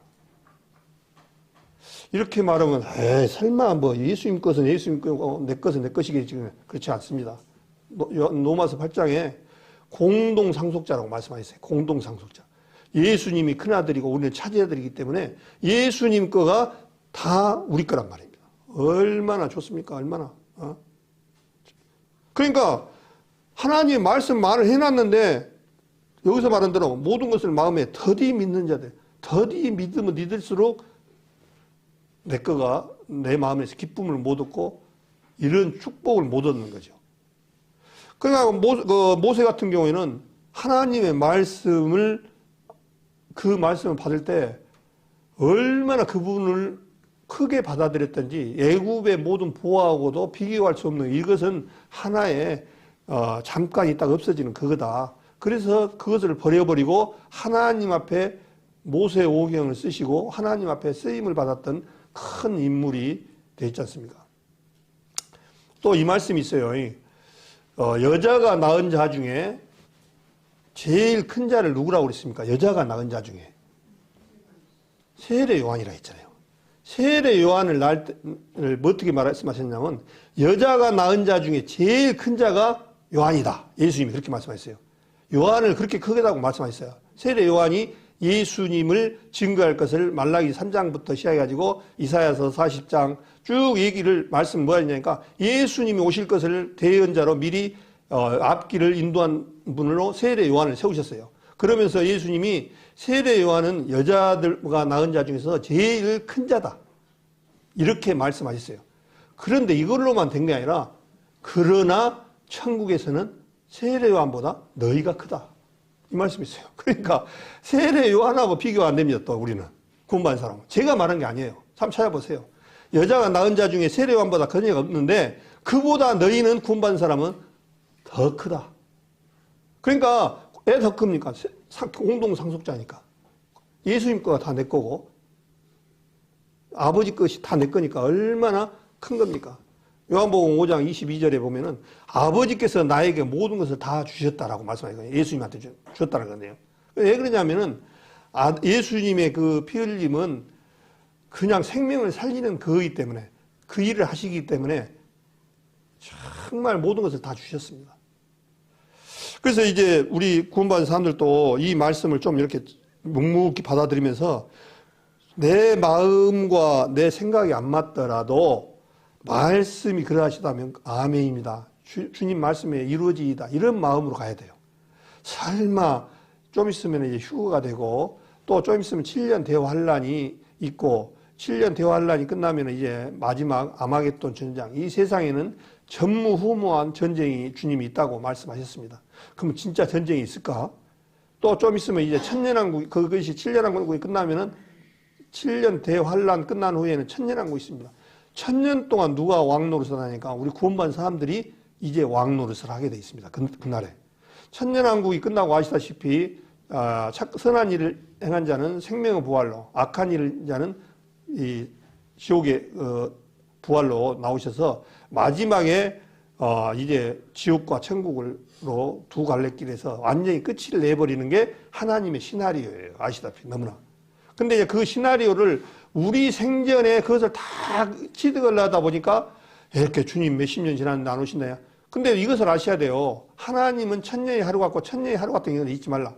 이렇게 말하면 설마 뭐 예수님 것은 예수님 거고 내 것은 내 것이겠지. 그렇지 않습니다. 로마서 8장에 공동상속자라고 말씀하셨어요. 공동상속자. 예수님이 큰아들이고 우리는 차지아들이기 때문에 예수님 거가 다 우리 거란 말입니다. 얼마나 좋습니까? 얼마나. 그러니까 하나님의 말씀 말을 해놨는데 여기서 말한 대로 모든 것을 마음에 더디 믿는 자들, 더디 믿으면 믿을수록 내 거가 내 마음에서 기쁨을 못 얻고 이런 축복을 못 얻는 거죠. 그러니까 모세 같은 경우에는 하나님의 말씀을 그 말씀을 받을 때 얼마나 그분을 크게 받아들였던지 애굽의 모든 보호하고도 비교할 수 없는 이것은 하나의 잠깐 있다가 없어지는 그거다. 그래서 그것을 버려버리고 하나님 앞에 모세 오경을 쓰시고 하나님 앞에 쓰임을 받았던 큰 인물이 되지 않습니까? 또 이 말씀이 있어요. 여자가 낳은 자 중에 제일 큰 자를 누구라고 그랬습니까? 여자가 낳은 자 중에 세례 요한이라 했잖아요. 세례 요한을 낳을 때를 어떻게 말씀하셨냐면 여자가 낳은 자 중에 제일 큰 자가 요한이다. 예수님이 그렇게 말씀하셨어요. 요한을 그렇게 크게다고 말씀하셨어요. 세례 요한이 예수님을 증거할 것을 말라기 3장부터 시작해가지고 이사야서 40장 쭉 얘기를 말씀 뭐 하냐니까 예수님이 오실 것을 대언자로 미리 앞길을 인도한 분으로 세례 요한을 세우셨어요. 그러면서 예수님이 세례 요한은 여자들과 낳은 자 중에서 제일 큰 자다. 이렇게 말씀하셨어요. 그런데 이걸로만 된 게 아니라 그러나 천국에서는 세례 요한보다 너희가 크다. 이 말씀이 있어요. 그러니까 세례 요한하고 비교가 안 됩니다. 또 우리는 구원받은 사람은. 제가 말한 게 아니에요. 한번 찾아보세요. 여자가 낳은 자 중에 세례 요한보다 큰 자가 없는데 그보다 너희는 구원받은 사람은 더 크다. 그러니까 애 더 큽니까? 공동상속자니까. 예수님 거가 다 내 거고 아버지 것이 다 내 거니까 얼마나 큰 겁니까? 요한복음 5장 22절에 보면은 아버지께서 나에게 모든 것을 다 주셨다라고 말씀하거든요. 예수님한테 주셨다는 건데요. 왜 그러냐면은 예수님의 그 피 흘림은 그냥 생명을 살리는 그이기 때문에 그 일을 하시기 때문에 정말 모든 것을 다 주셨습니다. 그래서 이제 우리 구원받은 사람들도 이 말씀을 좀 이렇게 묵묵히 받아들이면서 내 마음과 내 생각이 안 맞더라도 말씀이 그러하시다면 아멘입니다. 주님 말씀에 이루어지이다. 이런 마음으로 가야 돼요. 설마 좀 있으면 이제 휴거가 되고 또 좀 있으면 7년 대환란이 있고 7년 대환란이 끝나면 이제 마지막 아마겟돈 전쟁. 이 세상에는 전무후무한 전쟁이 주님이 있다고 말씀하셨습니다. 그럼 진짜 전쟁이 있을까? 또 좀 있으면 이제 천년왕국, 그것이 7년왕국이 끝나면은 7년 대환란 끝난 후에는 천년왕국이 있습니다. 1000년 동안 누가 왕노릇을 하니까 우리 구원받은 사람들이 이제 왕노릇을 하게 돼 있습니다. 그날에. 천년왕국이 끝나고 아시다시피 선한 일을 행한 자는 생명의 부활로, 악한 일을 자는 이 지옥의 부활로 나오셔서 마지막에 이제 지옥과 천국으로 두 갈래길에서 완전히 끝을 내버리는 게 하나님의 시나리오예요. 아시다시피 너무나. 근데 이제 그 시나리오를 우리 생전에 그것을 다 취득을 하다 보니까 이렇게 주님 몇십 년 지났는데 안 오신다냐. 근데 이것을 아셔야 돼요. 하나님은 천년이 하루 같고 천년이 하루 같은 걸 잊지 말라.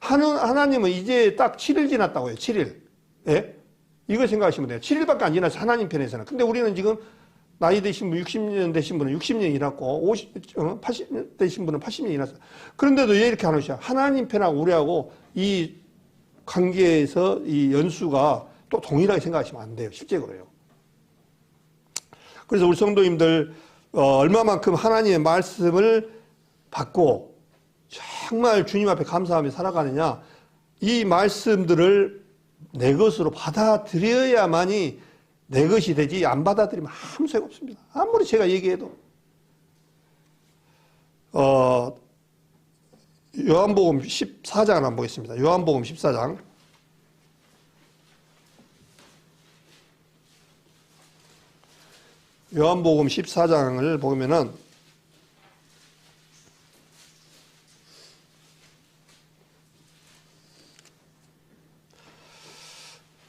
하나님은 이제 딱 7일 지났다고요. 7일. 예? 이거 생각하시면 돼요. 7일밖에 안 지났어요. 하나님 편에서는. 근데 우리는 지금 나이 되신 분, 60년 되신 분은 60년 지났고 80년 되신 분은 80년 지났어요. 그런데도 왜 이렇게 안 오셔? 하나님 편하고 우리하고 이 관계에서 이 연수가 또 동일하게 생각하시면 안 돼요. 실제로요. 그래서 우리 성도님들 얼마만큼 하나님의 말씀을 받고 정말 주님 앞에 감사하며 살아가느냐, 이 말씀들을 내 것으로 받아들여야만이 내 것이 되지, 안 받아들이면 아무 소용 없습니다. 아무리 제가 얘기해도 요한복음 14장을 한번 보겠습니다. 요한복음 14장. 요한복음 14장을 보면은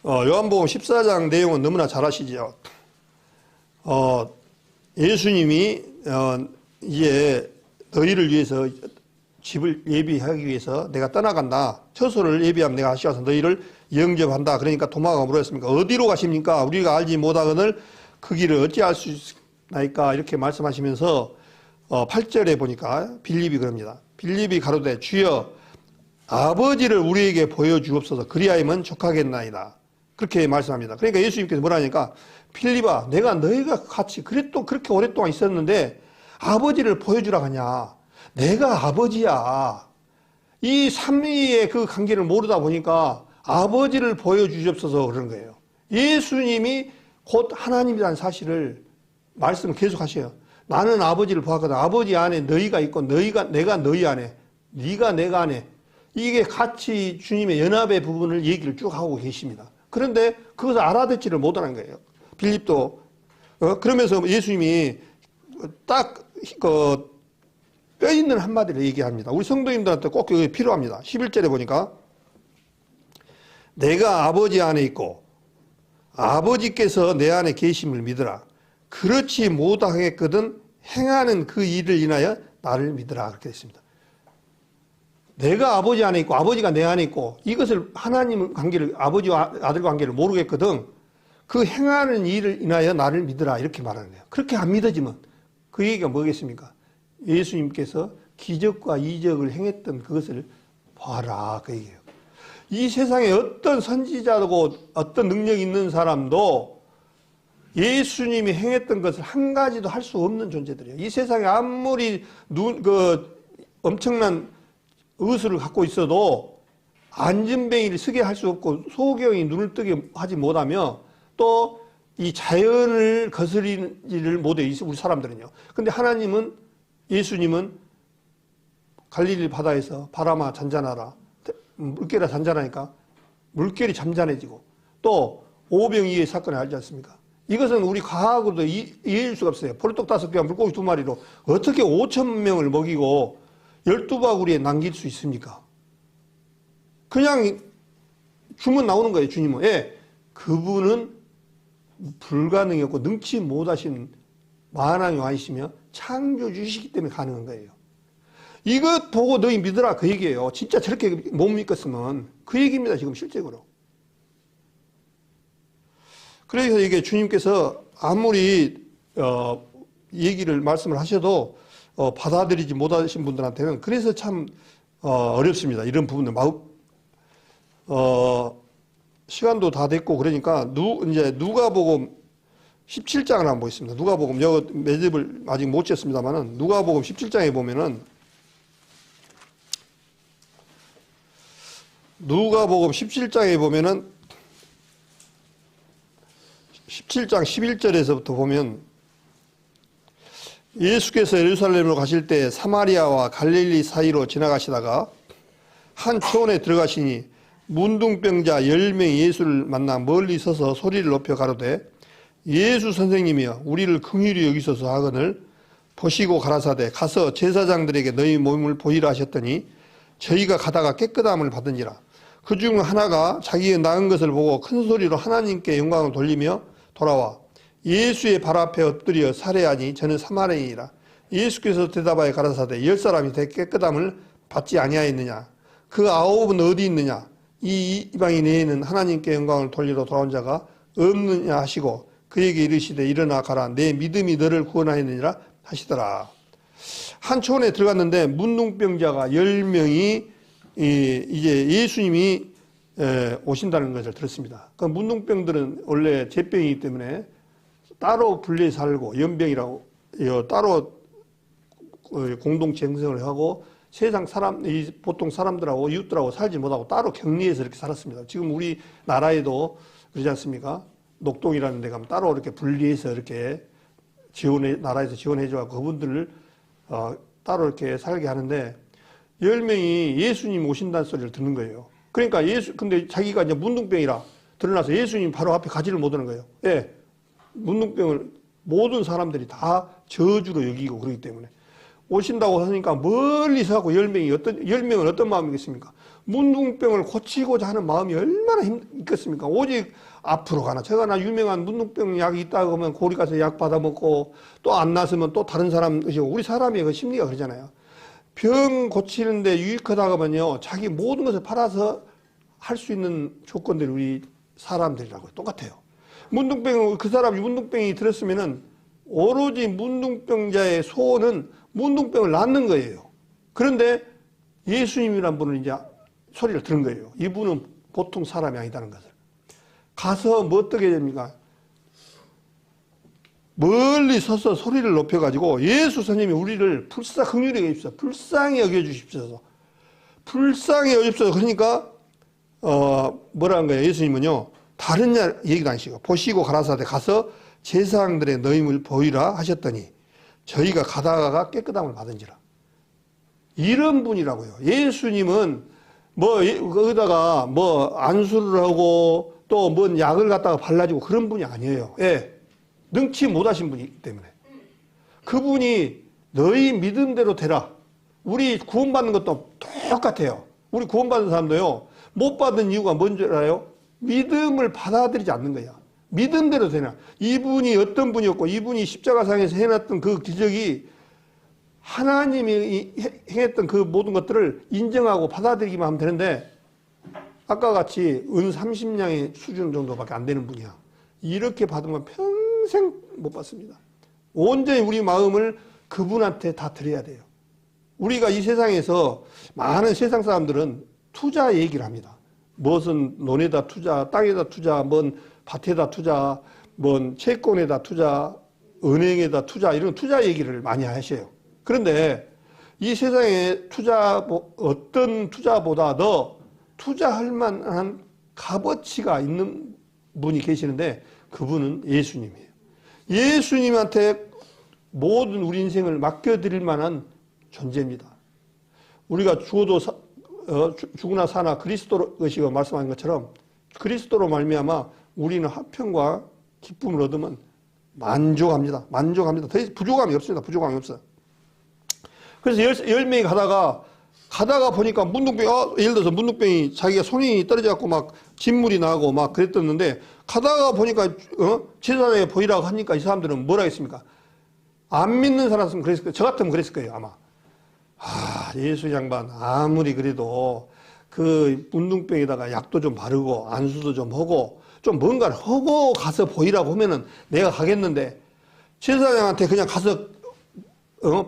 요한복음 14장 내용은 너무나 잘 아시죠. 예수님이 이제 너희를 위해서 집을 예비하기 위해서 내가 떠나간다. 처소를 예비하면 내가 다시 와서 너희를 영접한다. 그러니까 도마가 물었습니까? 어디로 가십니까? 우리가 알지 못하거늘 그 길을 어찌할 수 있나이까? 이렇게 말씀하시면서 8절에 보니까 빌립이 그럽니다. 빌립이 가로되 주여 아버지를 우리에게 보여주옵소서. 그리하면 족하겠나이다. 그렇게 말씀합니다. 그러니까 예수님께서 뭐라니까 빌립아 내가 너희가 같이 또 그렇게 오랫동안 있었는데 아버지를 보여주라 하냐. 내가 아버지야. 이 삼위의 그 관계를 모르다 보니까 아버지를 보여주시옵소서 그러는 거예요. 예수님이 곧 하나님이라는 사실을 말씀을 계속 하셔요. 나는 아버지를 보았거든. 아버지 안에 너희가 있고 내가 너희 안에 네가 내가 안에 이게 같이 주님의 연합의 부분을 얘기를 쭉 하고 계십니다. 그런데 그것을 알아듣지를 못하는 거예요. 빌립도 그러면서 예수님이 딱 뼈 있는 한마디를 얘기합니다. 우리 성도님들한테 꼭 그게 필요합니다. 11절에 보니까 내가 아버지 안에 있고 아버지께서 내 안에 계심을 믿으라. 그렇지 못하겠거든 행하는 그 일을 인하여 나를 믿으라. 그렇게 됐습니다. 내가 아버지 안에 있고 아버지가 내 안에 있고 이것을 하나님 관계를 아버지와 아들 관계를 모르겠거든 그 행하는 일을 인하여 나를 믿으라. 이렇게 말하는 거예요. 그렇게 안 믿어지면 그 얘기가 뭐겠습니까? 예수님께서 기적과 이적을 행했던 그것을 봐라. 그 얘기예요. 이 세상에 어떤 선지자고 어떤 능력 있는 사람도 예수님이 행했던 것을 한 가지도 할 수 없는 존재들이에요. 이 세상에 아무리 엄청난 의술을 갖고 있어도 안전뱅이를 쓰게 할 수 없고 소경이 눈을 뜨게 하지 못하며 또 이 자연을 거스리지를 못해요. 우리 사람들은요. 근데 하나님은 예수님은 갈릴리 바다에서 바람아 잔잔하라. 물결이 잔잔하니까 물결이 잠잠해지고 또 오병이의 사건을 알지 않습니까? 이것은 우리 과학으로도 이해할 수가 없어요. 폴떡 5개와 물고기 2마리로 어떻게 5,000명을 먹이고 12바구리에 남길 수 있습니까? 그냥 주문 나오는 거예요. 주님은. 예, 그분은 불가능이었고 능치 못하신 만왕의 왕이시며 창조주시기 때문에 가능한 거예요. 이것 보고 너희 믿으라 그 얘기예요. 진짜 저렇게 못 믿겠으면 그 얘기입니다. 지금 실제로. 그래서 이게 주님께서 아무리 얘기를 말씀을 하셔도 받아들이지 못하신 분들한테는 그래서 참 어렵습니다. 이런 부분들 시간도 다 됐고 그러니까 이제 누가복음 17장을 한번 보겠습니다. 누가복음 여 매듭을 아직 못 쳤습니다만은 누가복음 17장에 보면은 누가복음 17장에 보면은 17장 11절에서부터 보면 예수께서 예루살렘으로 가실 때 사마리아와 갈릴리 사이로 지나가시다가 한 초원에 들어가시니 문둥병자 10명이 예수를 만나 멀리 서서 소리를 높여 가로되 예수 선생님이여 우리를 긍휼히 여기소서 하거늘 보시고 가라사대 가서 제사장들에게 너희 몸을 보이라 하셨더니 저희가 가다가 깨끗함을 받으니라. 그중 하나가 자기의 나은 것을 보고 큰 소리로 하나님께 영광을 돌리며 돌아와 예수의 발 앞에 엎드려 살해하니 저는 사마리아인이라. 예수께서 대답하여 가라사대 10사람이 대 깨끗함을 받지 아니하였느냐. 그 9은 어디 있느냐. 이 이방인 외에는 하나님께 영광을 돌리러 돌아온 자가 없느냐 하시고 그에게 이르시되 일어나 가라 내 믿음이 너를 구원하였느니라 하시더라. 한 초원에 들어갔는데 문둥병자가 10명이 이제 예수님이 오신다는 것을 들었습니다. 그 문둥병들은 원래 제병이기 때문에 따로 분리해 살고 연병이라고 따로 공동체 형성을 하고 세상 보통 사람들하고 이웃들하고 살지 못하고 따로 격리해서 이렇게 살았습니다. 지금 우리 나라에도 그러지 않습니까? 녹동이라는 데 가면 따로 이렇게 분리해서 이렇게 나라에서 지원해줘서 그분들을 따로 이렇게 살게 하는데 10명이 예수님 오신다는 소리를 듣는 거예요. 그러니까 근데 자기가 이제 문둥병이라 드러나서 예수님 바로 앞에 가지를 못하는 거예요. 예. 문둥병을 모든 사람들이 다 저주로 여기고 그러기 때문에. 오신다고 하니까 멀리서 하고 10명은 어떤 마음이겠습니까? 문둥병을 고치고자 하는 마음이 얼마나 있겠습니까? 오직 앞으로 가나 저가나 유명한 문둥병 약이 있다고 하면 고리 가서 약 받아 먹고 또 안 나서면 또 다른 사람 의식고 우리 사람의 그 심리가 그러잖아요. 병 고치는데 유익하다고 하면요. 자기 모든 것을 팔아서 할 수 있는 조건들이 우리 사람들이라고 똑같아요. 그 사람이 문둥병이 들었으면은 오로지 문둥병자의 소원은 문둥병을 낫는 거예요. 그런데 예수님이란 분은 이제 소리를 들은 거예요. 이분은 보통 사람이 아니다는 것을. 가서 뭐 어떻게 됩니까? 멀리 서서 소리를 높여가지고 예수 선생님이 우리를 긍휼히 여기십시오. 불쌍히 여겨주십시오. 불쌍히 여기십시오. 그러니까 뭐라는 거예요? 예수님은요. 다른 얘기도 아니시고 보시고 가라사대 가서 제사장들의 너임을 보이라 하셨더니 저희가 가다가 깨끗함을 받은지라. 이런 분이라고요. 예수님은 거기다가 안수를 하고 또 뭔 약을 갖다가 발라주고 그런 분이 아니에요. 예. 능치 못하신 분이기 때문에. 그분이 너희 믿음대로 되라. 우리 구원받는 것도 똑같아요. 우리 구원받는 사람도요. 못 받은 이유가 뭔지 알아요? 믿음을 받아들이지 않는 거야. 믿음대로 되나. 이분이 어떤 분이었고 이분이 십자가상에서 해놨던 그 기적이 하나님이 행했던 그 모든 것들을 인정하고 받아들이기만 하면 되는데 아까 같이 은 30냥의 수준 정도밖에 안 되는 분이야. 이렇게 받으면 평생 못 받습니다. 온전히 우리 마음을 그분한테 다 드려야 돼요. 우리가 이 세상에서 많은 세상 사람들은 투자 얘기를 합니다. 무엇은 논에다 투자, 땅에다 투자, 뭔 밭에다 투자, 뭔 채권에다 투자, 은행에다 투자 이런 투자 얘기를 많이 하셔요. 그런데 이 세상에 어떤 투자보다 더 투자할 만한 값어치가 있는 분이 계시는데 그분은 예수님이에요. 예수님한테 모든 우리 인생을 맡겨드릴 만한 존재입니다. 우리가 죽으나 사나 그리스도로 것이고 말씀하신 것처럼 그리스도로 말미암아 우리는 화평과 기쁨을 얻으면 만족합니다. 더 이상 부족함이 없습니다. 부족함이 없어요. 그래서 10명이 가다가 보니까 예를 들어서 문둥병이 자기가 손이 떨어져갖고 막 진물이 나고 막 그랬었는데 가다가 보니까 제사장에 보이라고 하니까 이 사람들은 뭐라 했습니까? 안 믿는 사람은 그랬을 거예요. 저 같으면 그랬을 거예요, 아마. 예수 양반 아무리 그래도 그 문둥병에다가 약도 좀 바르고 안수도 좀 하고 좀 뭔가를 하고 가서 보이라고 하면은 내가 가겠는데 제사장한테 그냥 가서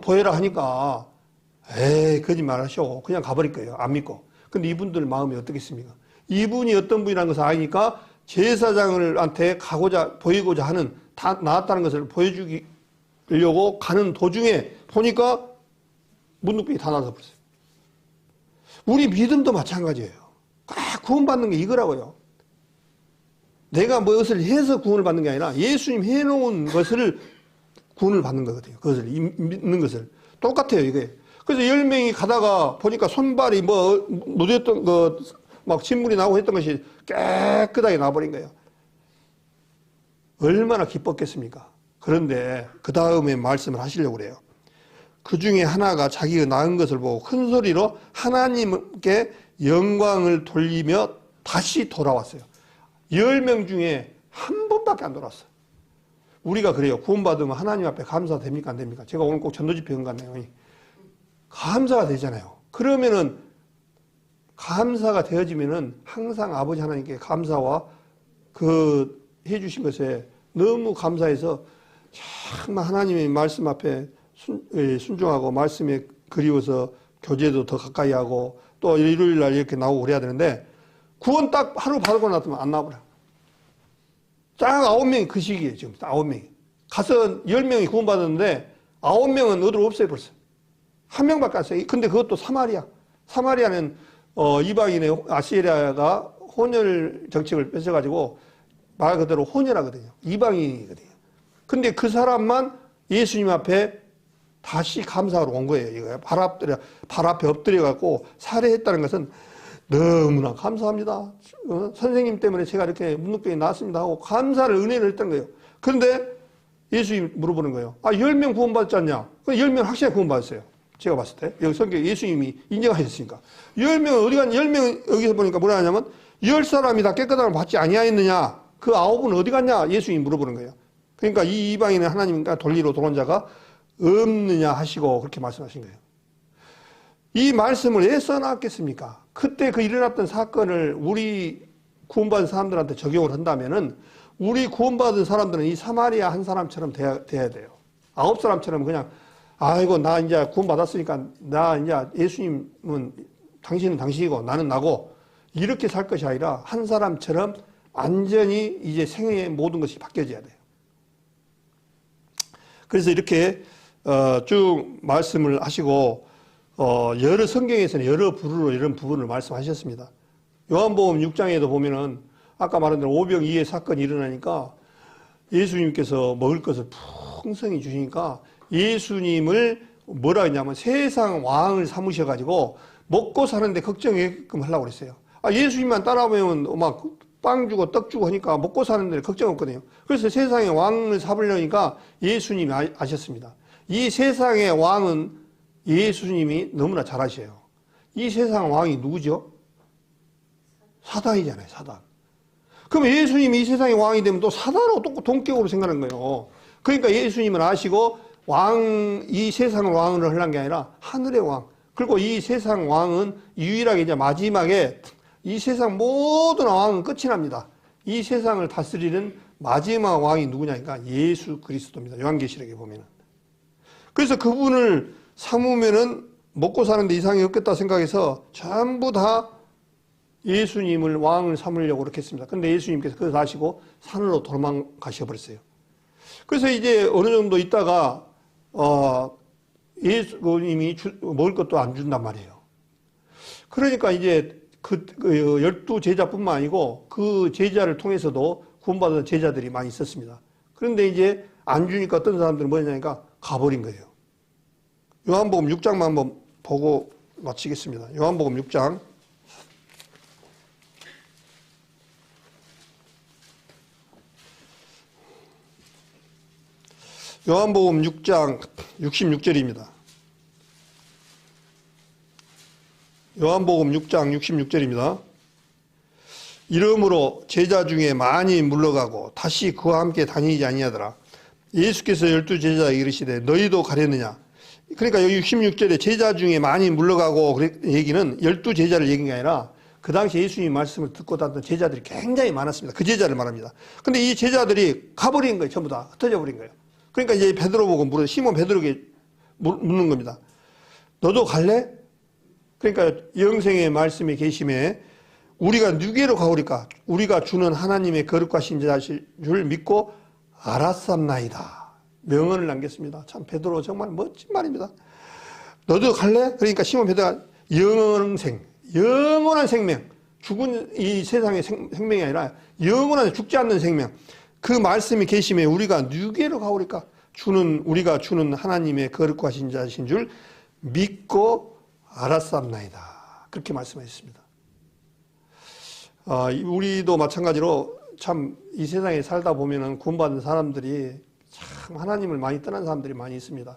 보여라 하니까 에이 거짓말 하셔 그냥 가버릴 거예요. 안 믿고. 근데 이분들 마음이 어떻겠습니까? 이분이 어떤 분이라는 것을 아니까 제사장한테 보이고자 하는 다 나았다는 것을 보여주려고 가는 도중에 보니까 문둥병이 다 나서 버렸어요. 우리 믿음도 마찬가지예요. 구원받는 게 이거라고요. 내가 무엇을 해서 구원을 받는 게 아니라 예수님 해놓은 것을 구원을 받는 거거든요. 그것을 믿는 것을. 똑같아요, 이게. 그래서 10명이 가다가 보니까 손발이 묻었던 막 진물이 나오고 했던 것이 깨끗하게 나버린 거예요. 얼마나 기뻤겠습니까? 그런데 그 다음에 말씀을 하시려고 그래요. 그 중에 하나가 자기가 낳은 것을 보고 큰 소리로 하나님께 영광을 돌리며 다시 돌아왔어요. 10명 중에 한 분밖에 안 돌아왔어요. 우리가 그래요. 구원받으면 하나님 앞에 감사 됩니까? 안 됩니까? 제가 오늘 꼭 전도집회 갔네요. 감사가 되잖아요. 그러면은 감사가 되어지면은 항상 아버지 하나님께 감사와 해주신 것에 너무 감사해서 정말 하나님의 말씀 앞에 순종하고 말씀에 그리워서 교제도 더 가까이 하고 또 일요일 날 이렇게 나오고 그래야 되는데 구원 딱 하루 받고 나서면 안 나와버려. 딱 9명이 그 시기에 지금 9명이. 가서 10명이 구원받았는데 9명은 어디로 없애버렸어요. 한 명밖에 안 써요. 근데 그것도 사마리아. 사마리아는 이방인의 아시리아가 혼혈 정책을 뺏어가지고 말 그대로 혼혈하거든요. 이방인이거든요. 근데 그 사람만 예수님 앞에 다시 감사하러 온 거예요. 이거 발 앞에 엎드려갖고 살해했다는 것은 너무나 감사합니다. 선생님 때문에 제가 이렇게 문득병이 나왔습니다 하고 감사를, 은혜를 했던 거예요. 그런데 예수님이 물어보는 거예요. 10명 구원받았지 않냐? 10명 확실하게 구원받았어요. 제가 봤을 때. 여기 성경에 예수님이 인정하셨으니까. 10명, 어디 간 10명, 여기서 보니까 뭐라 하냐면, 10사람이 다 깨끗함을 받지 아니하였느냐? 그 9은 어디 갔냐? 예수님이 물어보는 거예요. 그러니까 이 이방인의 하나님과 돌리로 돌아온 자가 없느냐 하시고 그렇게 말씀하신 거예요. 이 말씀을 왜 써놨겠습니까? 그때 그 일어났던 사건을 우리 구원받은 사람들한테 적용을 한다면은 우리 구원받은 사람들은 이 사마리아 한 사람처럼 돼야 돼요. 9사람처럼 그냥 아이고 나 이제 구원받았으니까 나 이제 예수님은 당신은 당신이고 나는 나고 이렇게 살 것이 아니라 한 사람처럼 완전히 이제 생애의 모든 것이 바뀌어져야 돼요. 그래서 이렇게 쭉 말씀을 하시고 여러 성경에서는 여러 부류로 이런 부분을 말씀하셨습니다. 요한복음 6장에도 보면은 아까 말한 대로 오병이의 사건이 일어나니까 예수님께서 먹을 것을 풍성히 주시니까 예수님을 뭐라 했냐면 세상 왕을 삼으셔가지고 먹고 사는데 걱정게끔 하려고 그랬어요. 예수님만 따라오면 막 빵 주고 떡 주고 하니까 먹고 사는데 걱정 없거든요. 그래서 세상의 왕을 삼으려니까 예수님이 아셨습니다. 이 세상의 왕은 예수님이 너무나 잘 아셔요. 이 세상 왕이 누구죠? 사단이잖아요, 사단. 그러면 예수님이 이 세상의 왕이 되면 또 사단하고 또 동격으로 생각하는 거예요. 그러니까 예수님은 아시고 이 세상의 왕을 하려는 게 아니라 하늘의 왕. 그리고 이 세상 왕은 유일하게 이제 마지막에 이 세상 모든 왕은 끝이 납니다. 이 세상을 다스리는 마지막 왕이 누구냐니까 예수 그리스도입니다. 요한계시록에 보면은. 그래서 그분을 삼으면은 먹고 사는데 이상이 없겠다 생각해서 전부 다 예수님을 왕을 삼으려고 그렇게 했습니다. 근데 예수님께서 그걸 아시고 산으로 도망가셔 버렸어요. 그래서 이제 어느 정도 있다가 예수님이 먹을 것도 안 준단 말이에요. 그러니까 이제 그 12제자뿐만 아니고 그 제자를 통해서도 구원받은 제자들이 많이 있었습니다. 그런데 이제 안 주니까 어떤 사람들은 뭐냐니까 가버린 거예요. 요한복음 6장만 한번 보고 마치겠습니다. 요한복음 6장. 요한복음 6장 66절입니다. 요한복음 6장 66절입니다. 이러므로 제자 중에 많이 물러가고 다시 그와 함께 다니지 아니하더라. 예수께서 12제자에게 이르시되 너희도 가려느냐. 그러니까 여기 66절에 제자 중에 많이 물러가고 얘기는 12제자를 얘기한 게 아니라 그 당시 예수님 말씀을 듣고 다녔던 제자들이 굉장히 많았습니다. 그 제자를 말합니다. 근데 이 제자들이 가버린 거예요. 전부 다 흩어져 버린 거예요. 그러니까 이제 베드로 보고 시몬 베드로에게 묻는 겁니다. 너도 갈래? 그러니까 영생의 말씀에 계심에 우리가 누구로 가오리까? 우리가 주는 하나님의 거룩과 신자실 줄 믿고 알았삼나이다. 명언을 남겼습니다. 참 베드로 정말 멋진 말입니다. 너도 갈래? 그러니까 시몬 베드로가 영원한 생명, 죽은 이 세상의 생명이 아니라 영원한 죽지 않는 생명. 그 말씀이 계심에 우리가 누구로 가오리까? 우리가 주는 하나님의 거룩과 신자신 줄 믿고 알았삼나이다. 그렇게 말씀하셨습니다. 우리도 마찬가지로 참 이 세상에 살다 보면은 구원받은 사람들이 참 하나님을 많이 떠난 사람들이 많이 있습니다.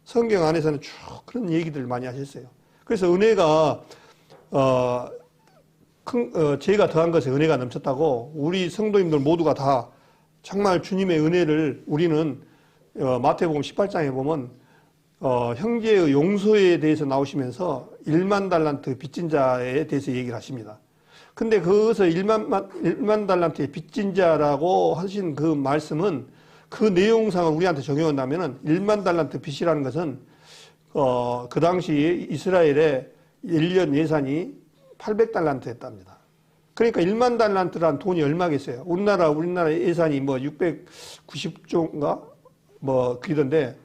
성경 안에서는 쭉 그런 얘기들을 많이 하셨어요. 그래서 은혜가 죄가 더한 것에 은혜가 넘쳤다고 우리 성도님들 모두가 다 정말 주님의 은혜를 우리는 마태복음 18장에 보면 형제의 용서에 대해서 나오시면서 1만 달란트 빚진 자에 대해서 얘기를 하십니다. 근데 거기서 1만 달란트의 빚진 자라고 하신 그 말씀은 그 내용상을 우리한테 적용한다면은 1만 달란트 빚이라는 것은 그 당시 이스라엘의 1년 예산이 800달란트였답니다. 그러니까 1만 달란트라는 돈이 얼마겠어요? 우리나라 예산이 뭐 690조인가? 뭐 그러던데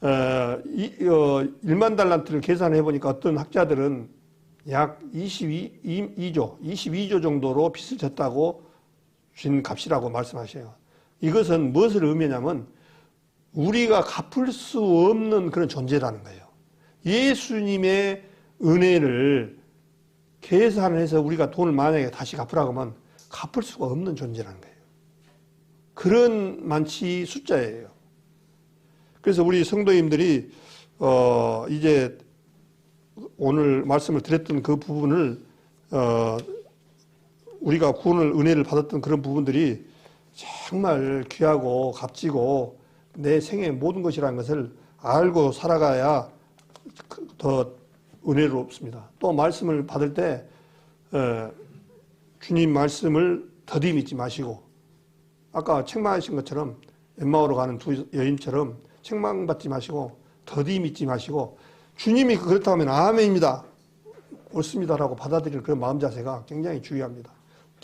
1만 달란트를 계산해 보니까 어떤 학자들은 약 22조 정도로 빚을 졌다고 준 값이라고 말씀하셔요. 이것은 무엇을 의미하냐면 우리가 갚을 수 없는 그런 존재라는 거예요. 예수님의 은혜를 계산해서 우리가 돈을 만약에 다시 갚으라고 하면 갚을 수가 없는 존재라는 거예요. 그런 많지 숫자예요. 그래서 우리 성도님들이 이제 오늘 말씀을 드렸던 그 부분을 우리가 구원을 은혜를 받았던 그런 부분들이 정말 귀하고 값지고 내 생의 모든 것이라는 것을 알고 살아가야 더 은혜롭습니다. 또 말씀을 받을 때 주님 말씀을 더디 믿지 마시고 아까 책망하신 것처럼 엠마오로 가는 두 여인처럼 책망받지 마시고 더디 믿지 마시고 주님이 그렇다면 아멘입니다. 옳습니다라고 받아들이는 그런 마음 자세가 굉장히 중요합니다.